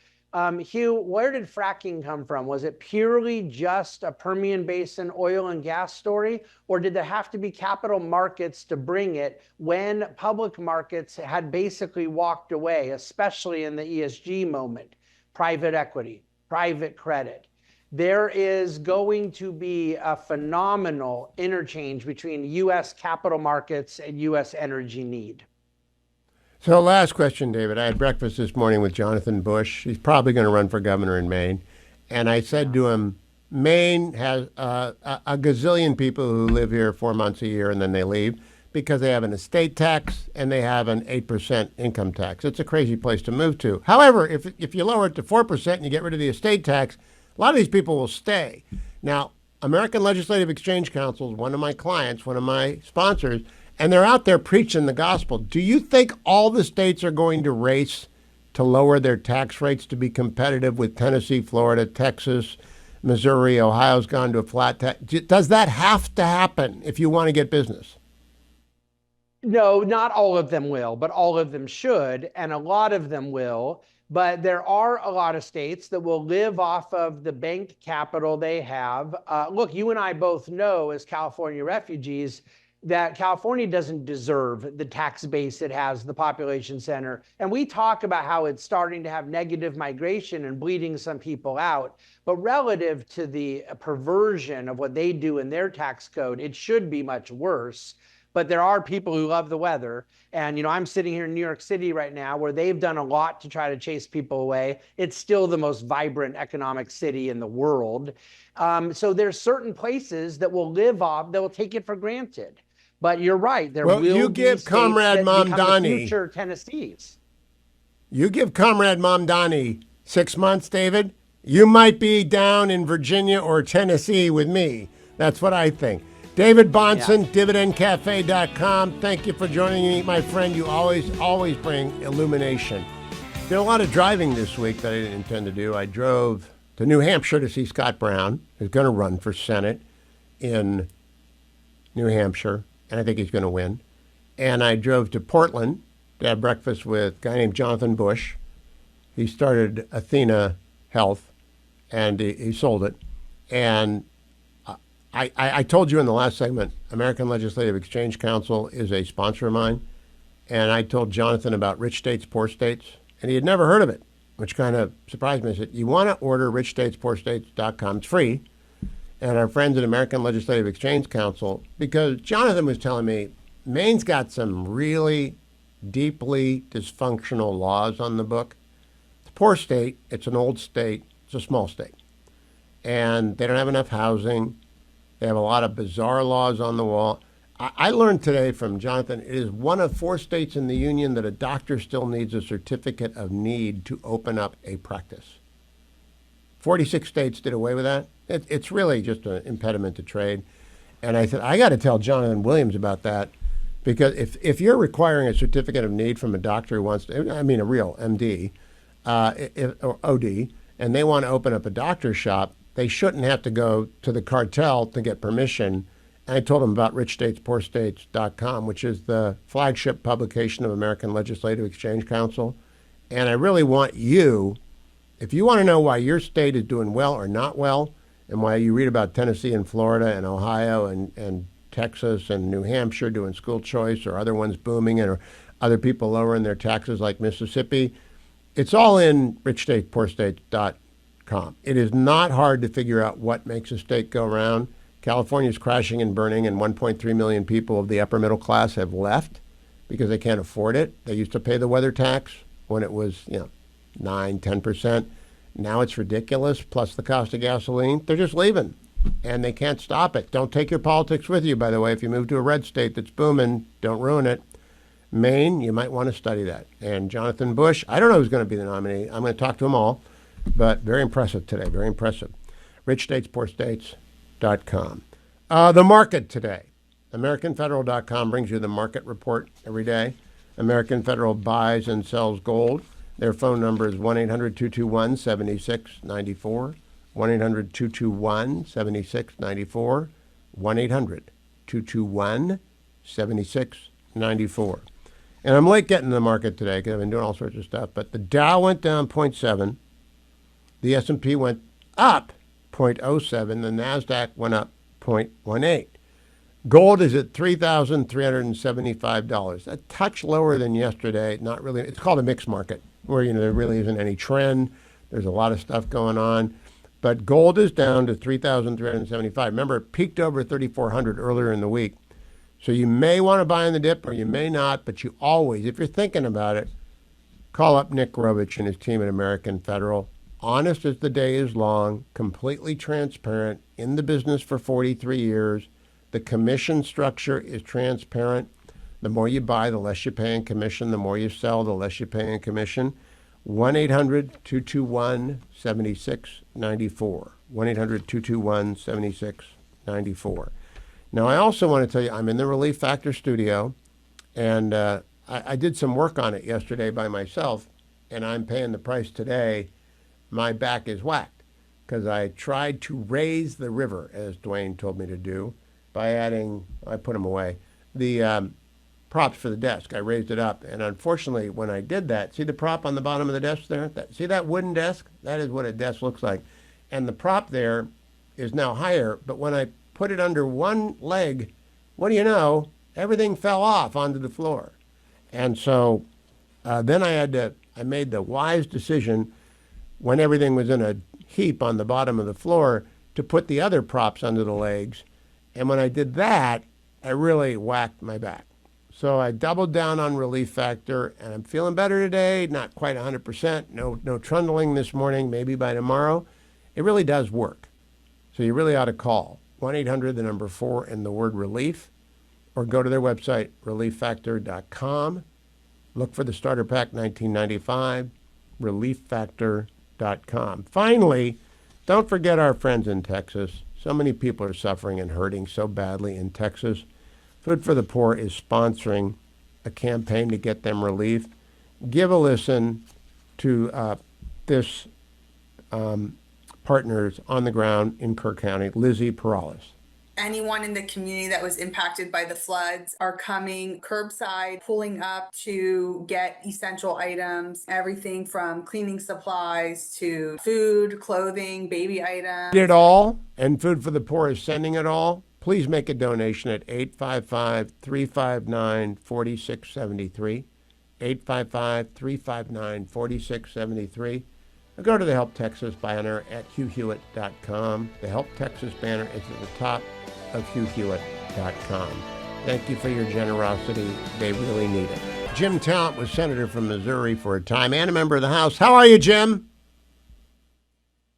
Hugh, where did fracking come from? Was it purely just a Permian Basin oil and gas story? Or did there have to be capital markets to bring it when public markets had basically walked away, especially in the ESG moment? Private equity, private credit. There is going to be a phenomenal interchange between U.S. capital markets and U.S. energy need. So last question, David. I had breakfast this morning with Jonathan Bush. He's probably going to run for governor in Maine. And I said to him, Maine has a gazillion people who live here 4 months a year and then they leave because they have an estate tax and they have an 8% income tax. It's a crazy place to move to. However, if you lower it to 4% and you get rid of the estate tax, a lot of these people will stay. Now, American Legislative Exchange Council is one of my clients, one of my sponsors, and they're out there preaching the gospel. Do you think all the states are going to race to lower their tax rates to be competitive with Tennessee, Florida, Texas, Missouri? Ohio's gone to a flat tax. Does that have to happen if you want to get business? No, not all of them will, but all of them should, and a lot of them will. But there are a lot of states that will live off of the bank capital they have. Look, you and I both know as California refugees that California doesn't deserve the tax base it has, the population center. And we talk about how it's starting to have negative migration and bleeding some people out. But relative to the perversion of what they do in their tax code, it should be much worse. But there are people who love the weather. And, I'm sitting here in New York City right now where they've done a lot to try to chase people away. It's still the most vibrant economic city in the world. So there's certain places that will live off, that will take it for granted. But you're right. There will you be give states Comrade that become the Mamdani future Tennessees. You give Comrade Mamdani 6 months, David, you might be down in Virginia or Tennessee with me. That's what I think. David Bahnsen, dividendcafe.com. Thank you for joining me, my friend. You always bring illumination. Did a lot of driving this week that I didn't intend to do. I drove to New Hampshire to see Scott Brown, who's going to run for Senate in New Hampshire, and I think he's going to win. And I drove to Portland to have breakfast with a guy named Jonathan Bush. He started Athena Health, and he sold it. And I told you in the last segment, American Legislative Exchange Council is a sponsor of mine. And I told Jonathan about rich states, poor states, and he had never heard of it, which kind of surprised me. I said, you want to order richstatespoorstates.com. It's free. And our friends at American Legislative Exchange Council, because Jonathan was telling me Maine's got some really deeply dysfunctional laws on the book. It's a poor state. It's an old state. It's a small state. And they don't have enough housing. They have a lot of bizarre laws on the wall. I learned today from Jonathan, it is one of 4 states in the union that a doctor still needs a certificate of need to open up a practice. 46 states did away with that. It's really just an impediment to trade. And I said, I got to tell Jonathan Williams about that. Because if you're requiring a certificate of need from a doctor who wants to, I mean a real MD or OD, and they want to open up a doctor shop, they shouldn't have to go to the cartel to get permission. And I told them about richstatespoorstates.com, which is the flagship publication of American Legislative Exchange Council. And I really want you, if you want to know why your state is doing well or not well, and why you read about Tennessee and Florida and Ohio and Texas and New Hampshire doing school choice, or other ones booming, or other people lowering their taxes like Mississippi, it's all in richstatespoorstates.com. It is not hard to figure out what makes a state go round. California's crashing and burning, and 1.3 million people of the upper middle class have left because they can't afford it. They used to pay the weather tax when it was, 9, 10%. Now it's ridiculous, plus the cost of gasoline. They're just leaving, and they can't stop it. Don't take your politics with you, by the way. If you move to a red state that's booming, don't ruin it. Maine, you might want to study that. And Jonathan Bush, I don't know who's going to be the nominee. I'm going to talk to them all, but very impressive today, very impressive. richstatespoorstates.com. The market today. AmericanFederal.com brings you the market report every day. American Federal buys and sells gold. Their phone number is 1-800-221-7694, 1-800-221-7694, 1-800-221-7694. And I'm late getting to the market today because I've been doing all sorts of stuff, but the Dow went down 0.7, the S&P went up 0.07, the NASDAQ went up 0.18. Gold is at $3,375, a touch lower than yesterday. Not really. It's called a mixed market, where there really isn't any trend. There's a lot of stuff going on, but gold is down to $3,375. Remember, it peaked over 3,400 earlier in the week, so you may want to buy in the dip, or you may not. But you always, if you're thinking about it, call up Nick Rovich and his team at American Federal. Honest as the day is long, completely transparent, in the business for 43 years. The commission structure is transparent. The more you buy, the less you pay in commission. The more you sell, the less you pay in commission. 1-800-221-7694. 1-800-221-7694. Now, I also want to tell you, I'm in the Relief Factor studio, and I did some work on it yesterday by myself, and I'm paying the price today. My back is whacked because I tried to raise the river, as Dwayne told me to do, by adding, I put them away, the props for the desk. I raised it up, and unfortunately, when I did that, see the prop on the bottom of the desk there? See that wooden desk? That is what a desk looks like. And the prop there is now higher, but when I put it under one leg, what do you know? Everything fell off onto the floor. And so then I made the wise decision, when everything was in a heap on the bottom of the floor, to put the other props under the legs. And when I did that, I really whacked my back. So I doubled down on Relief Factor, and I'm feeling better today. Not quite 100%. No trundling this morning. Maybe by tomorrow. It really does work. So you really ought to call 1-800, the number 4, and the word relief, or go to their website, relieffactor.com. Look for the starter pack 1995, relieffactor.com. Finally, don't forget our friends in Texas. So many people are suffering and hurting so badly in Texas. Food for the Poor is sponsoring a campaign to get them relief. Give a listen to this partners on the ground in Kirk County, Lizzie Perales. Anyone in the community that was impacted by the floods are coming curbside, pulling up to get essential items, everything from cleaning supplies to food, clothing, baby items. It all, and Food for the Poor is sending it all. Please make a donation at 855-359-4673, 855-359-4673. Or go to the Help Texas banner at HughHewitt.com. The Help Texas banner is at the top of HughHewitt.com. Thank you for your generosity. They really need it. Jim Talent was senator from Missouri for a time and a member of the House. How are you, Jim?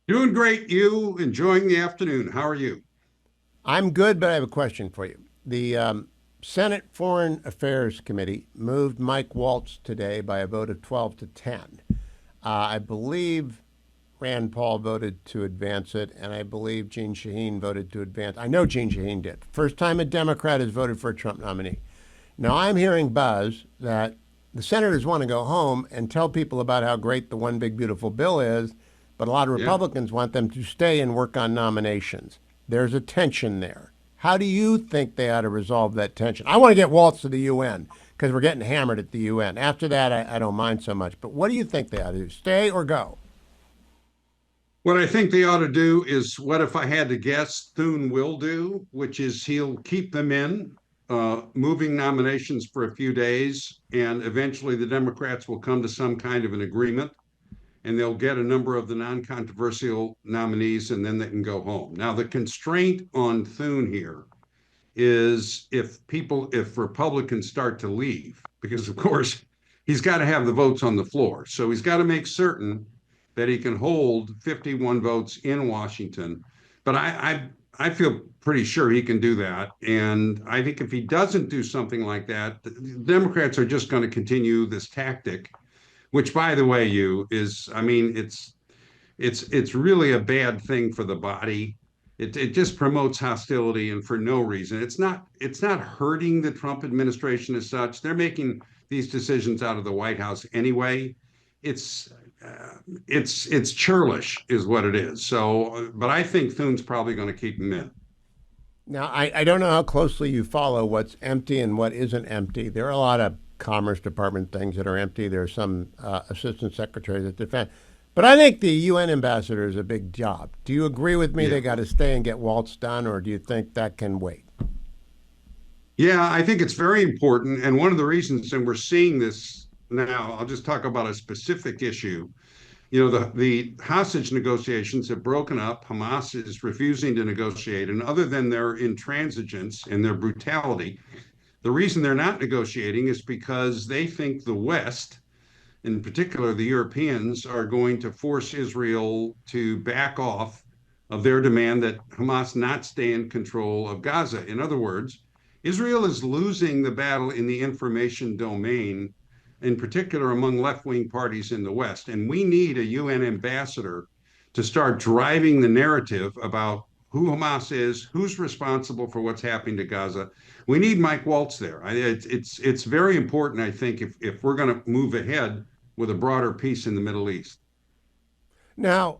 Doing great. You enjoying the afternoon. How are you? I'm good, but I have a question for you. The Senate Foreign Affairs Committee moved Mike Waltz today by a vote of 12-10. I believe Rand Paul voted to advance it, and I believe Jeanne Shaheen voted to advance. I know Jeanne Shaheen did. First time a Democrat has voted for a Trump nominee. Now, I'm hearing buzz that the senators want to go home and tell people about how great the one big beautiful bill is, but a lot of Republicans want them to stay and work on nominations. There's a tension there. How do you think they ought to resolve that tension? I want to get Waltz to the UN because we're getting hammered at the UN. After that, I don't mind so much. But what do you think they ought to do? Stay or go? What I think they ought to do is what, if I had to guess, Thune will do, which is he'll keep them in, moving nominations for a few days, and eventually the Democrats will come to some kind of an agreement, and they'll get a number of the non-controversial nominees, and then they can go home. Now, the constraint on Thune here is if Republicans start to leave, because of course he's got to have the votes on the floor. So he's got to make certain that he can hold 51 votes in Washington. But I feel pretty sure he can do that. And I think if he doesn't do something like that, the Democrats are just going to continue this tactic, which, by the way, it's really a bad thing for the body. It just promotes hostility, and for no reason. It's not hurting the Trump administration as such. They're making these decisions out of the White House anyway. It's churlish is what it is. So, but I think Thune's probably going to keep him in. Now, I don't know how closely you follow what's empty and what isn't empty. There are a lot of Commerce Department things that are empty. There are some assistant secretaries that defend. But I think the UN ambassador is a big job. Do you agree with me they got to stay and get Waltz done, or do you think that can wait? Yeah, I think it's very important. And one of the reasons, and we're seeing this now, I'll just talk about a specific issue. You know, the hostage negotiations have broken up. Hamas is refusing to negotiate. And other than their intransigence and their brutality, the reason they're not negotiating is because they think the West, in particular the Europeans, are going to force Israel to back off of their demand that Hamas not stay in control of Gaza. In other words, Israel is losing the battle in the information domain, in particular among left-wing parties in the West. And we need a UN ambassador to start driving the narrative about who Hamas is, who's responsible for what's happening to Gaza. We need Mike Waltz there. It's very important, I think, if we're going to move ahead with a broader peace in the Middle East. Now,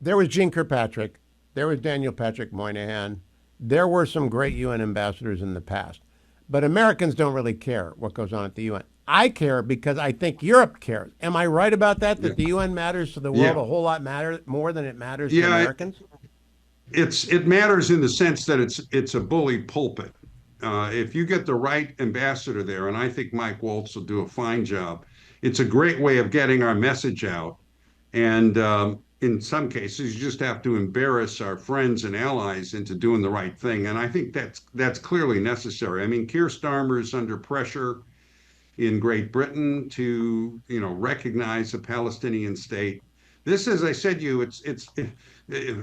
there was Jeane Kirkpatrick. There was Daniel Patrick Moynihan. There were some great UN ambassadors in the past. But Americans don't really care what goes on at the UN. I care because I think Europe cares. Am I right about that? That the UN matters to the world a whole lot more than it matters to Americans? It matters in the sense that it's a bully pulpit. If you get the right ambassador there, and I think Mike Waltz will do a fine job, it's a great way of getting our message out. And in some cases, you just have to embarrass our friends and allies into doing the right thing. And I think that's clearly necessary. I mean, Keir Starmer is under pressure in Great Britain to, recognize a Palestinian state. This, as I said to you,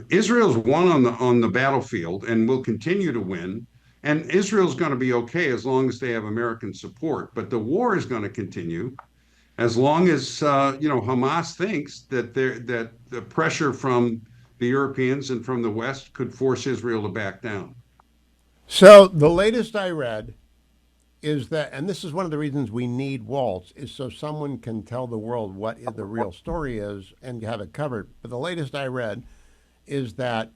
Israel's won on the battlefield and will continue to win. And Israel's going to be okay as long as they have American support. But the war is going to continue as long as Hamas thinks that the pressure from the Europeans and from the West could force Israel to back down. So the latest I read is that, and this is one of the reasons we need Waltz, is so someone can tell the world what the real story is and have it covered. But the latest I read is that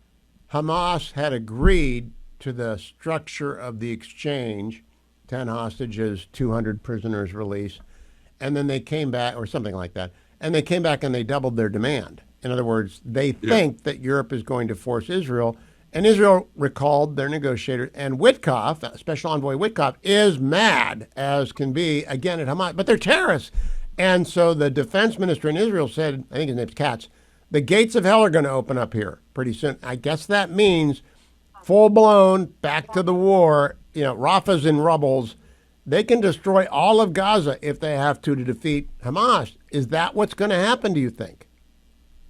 Hamas had agreed to the structure of the exchange, 10 hostages, 200 prisoners released, and then they came back, or something like that, and they came back and they doubled their demand. In other words, they think that Europe is going to force Israel, and Israel recalled their negotiator, and Witkoff, Special Envoy Witkoff, is mad as can be, again, at Hamas, but they're terrorists. And so the defense minister in Israel said, I think his name's Katz, the gates of hell are going to open up here pretty soon. I guess that means full-blown, back to the war, Rafah's in rubbles. They can destroy all of Gaza if they have to defeat Hamas. Is that what's going to happen, do you think?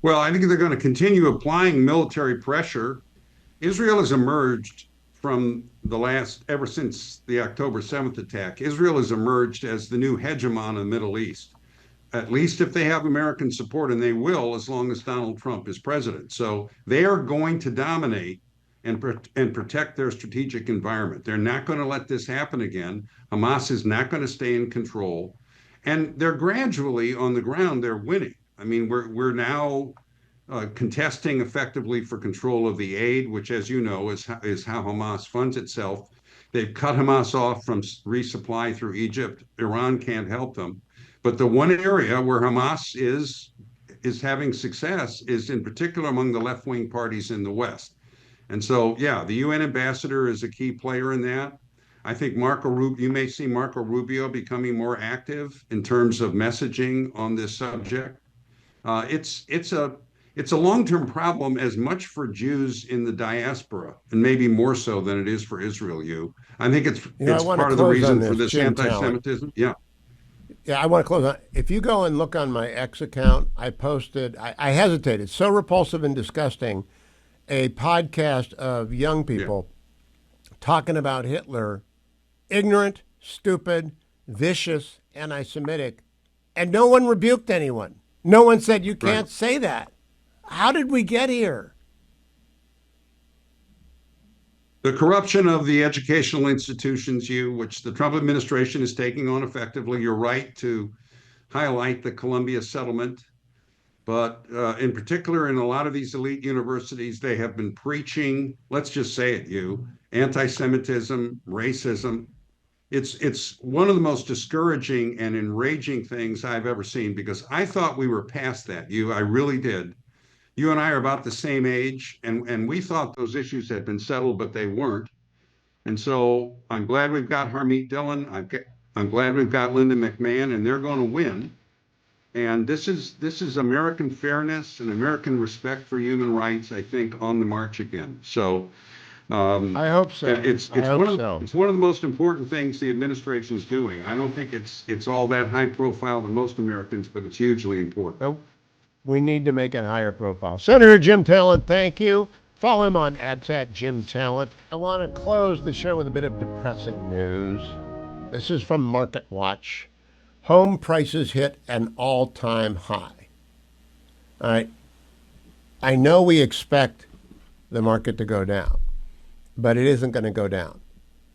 Well, I think they're going to continue applying military pressure. Israel has emerged ever since the October 7th attack, Israel has emerged as the new hegemon in the Middle East, at least if they have American support, and they will as long as Donald Trump is president. So they are going to dominate. and protect their strategic environment. They're not going to let this happen again. Hamas is not going to stay in control. And they're gradually on the ground, they're winning. I mean, we're now contesting effectively for control of the aid, which, as you know, is how Hamas funds itself. They've cut Hamas off from resupply through Egypt. Iran can't help them. But the one area where Hamas is having success is in particular among the left-wing parties in the West. And so, yeah, the UN ambassador is a key player in that. I think you may see Marco Rubio becoming more active in terms of messaging on this subject. It's a long-term problem as much for Jews in the diaspora, and maybe more so than it is for Israel. I think it's part of the reason for this anti-Semitism. Yeah. Yeah, I want to close on. If you go and look on my X account, I posted, I hesitated, so repulsive and disgusting, a podcast of young people talking about Hitler, ignorant, stupid, vicious, anti-Semitic, and no one rebuked anyone. No one said, you can't say that. How did we get here? The corruption of the educational institutions, which the Trump administration is taking on effectively. You're right to highlight the Columbia settlement. But in particular, in a lot of these elite universities, they have been preaching, let's just say it, anti-Semitism, racism. It's one of the most discouraging and enraging things I've ever seen, because I thought we were past that, I really did. You and I are about the same age, and we thought those issues had been settled, but they weren't. And so I'm glad we've got Harmeet Dillon. I'm glad we've got Linda McMahon, and they're going to win. And this is American fairness and American respect for human rights, I think, on the march again. So I hope so. It's one of the most important things the administration is doing. I don't think it's all that high profile to most Americans, but it's hugely important. Nope. We need to make it higher profile. Senator Jim Talent, thank you. Follow him on @JimTalent. I want to close the show with a bit of depressing news. This is from Market Watch. Home prices hit an all-time high. All right. I know we expect the market to go down, but it isn't going to go down.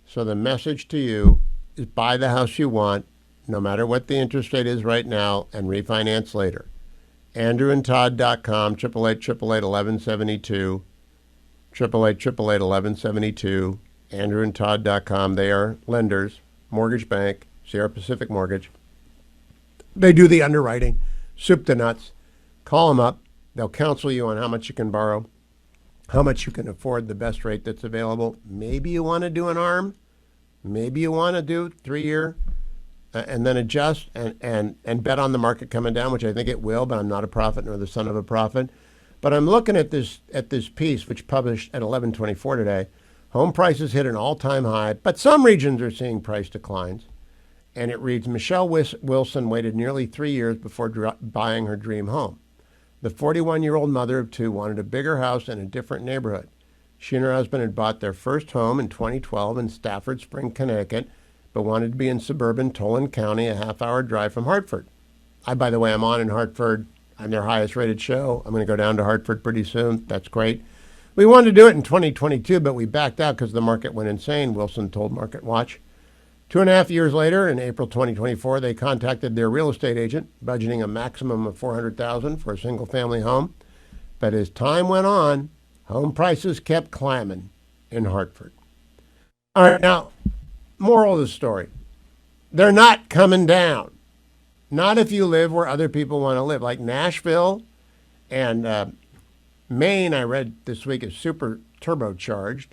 So the message to you is buy the house you want, no matter what the interest rate is right now, and refinance later. AndrewandTodd.com, 888-888-1172, 888-888-1172, AndrewandTodd.com. They are lenders, mortgage bank, Sierra Pacific Mortgage. They do the underwriting, soup to nuts. Call them up. They'll counsel you on how much you can borrow, how much you can afford, the best rate that's available. Maybe you want to do an ARM. Maybe you want to do 3-year. And then adjust and bet on the market coming down, which I think it will, but I'm not a prophet nor the son of a prophet. But I'm looking at this piece, which published at 11:24 today. Home prices hit an all-time high, but some regions are seeing price declines. And it reads, Michelle Wilson waited nearly 3 years before buying her dream home. The 41-year-old mother of 2 wanted a bigger house in a different neighborhood. She and her husband had bought their first home in 2012 in Stafford Spring, Connecticut, but wanted to be in suburban Tolan County, a half-hour drive from Hartford. By the way, I'm on in Hartford. I'm their highest-rated show. I'm going to go down to Hartford pretty soon. That's great. We wanted to do it in 2022, but we backed out because the market went insane, Wilson told Market Watch. 2.5 years later, in April 2024, they contacted their real estate agent, budgeting a maximum of $400,000 for a single-family home. But as time went on, home prices kept climbing in Hartford. All right, now, moral of the story. They're not coming down. Not if you live where other people want to live. Like Nashville and Maine, I read this week, is super turbocharged.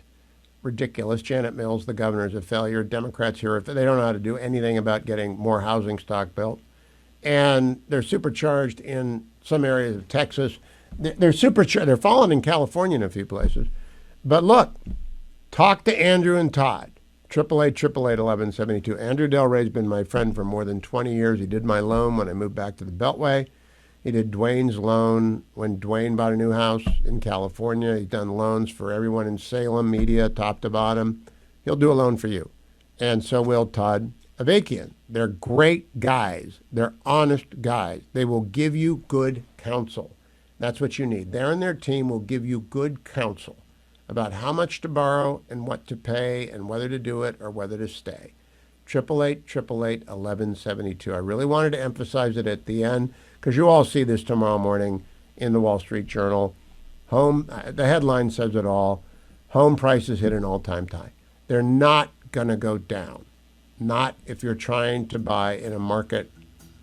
Ridiculous. Janet Mills, the governor, is a failure. Democrats here, they don't know how to do anything about getting more housing stock built. And they're supercharged in some areas of Texas. They're supercharged. They're falling in California in a few places. But look, talk to Andrew and Todd. 888-888-1172. Andrew Del Rey's been my friend for more than 20 years. He did my loan when I moved back to the Beltway. He did Dwayne's loan when Dwayne bought a new house in California. He's done loans for everyone in Salem media, top to bottom. He'll do a loan for you. And so will Todd Avakian. They're great guys. They're honest guys. They will give you good counsel. That's what you need. They and their team will give you good counsel. about how much to borrow and what to pay and whether to do it or whether to stay. 888-888-1172. I really wanted to emphasize it at the end because you all see this tomorrow morning in the Wall Street Journal. The headline says it all. Home prices hit an all-time high. They're not going to go down. Not if you're trying to buy in a market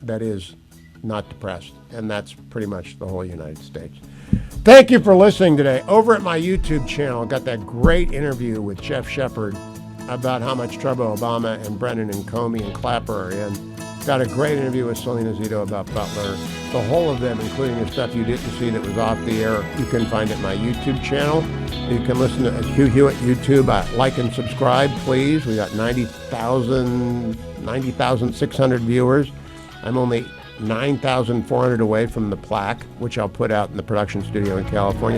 that is not depressed. And that's pretty much the whole United States. Thank you for listening today. Over at my YouTube channel, I got that great interview with Jeff Shepard about how much trouble Obama and Brennan and Comey and Clapper are in. Got a great interview with Selena Zito about Butler. The whole of them, including the stuff you didn't see that was off the air, you can find at my YouTube channel. You can listen to Hugh Hewitt YouTube. Like and subscribe, please. We got 90,600 viewers. I'm only 9,400 away from the plaque, which I'll put out in the production studio in California.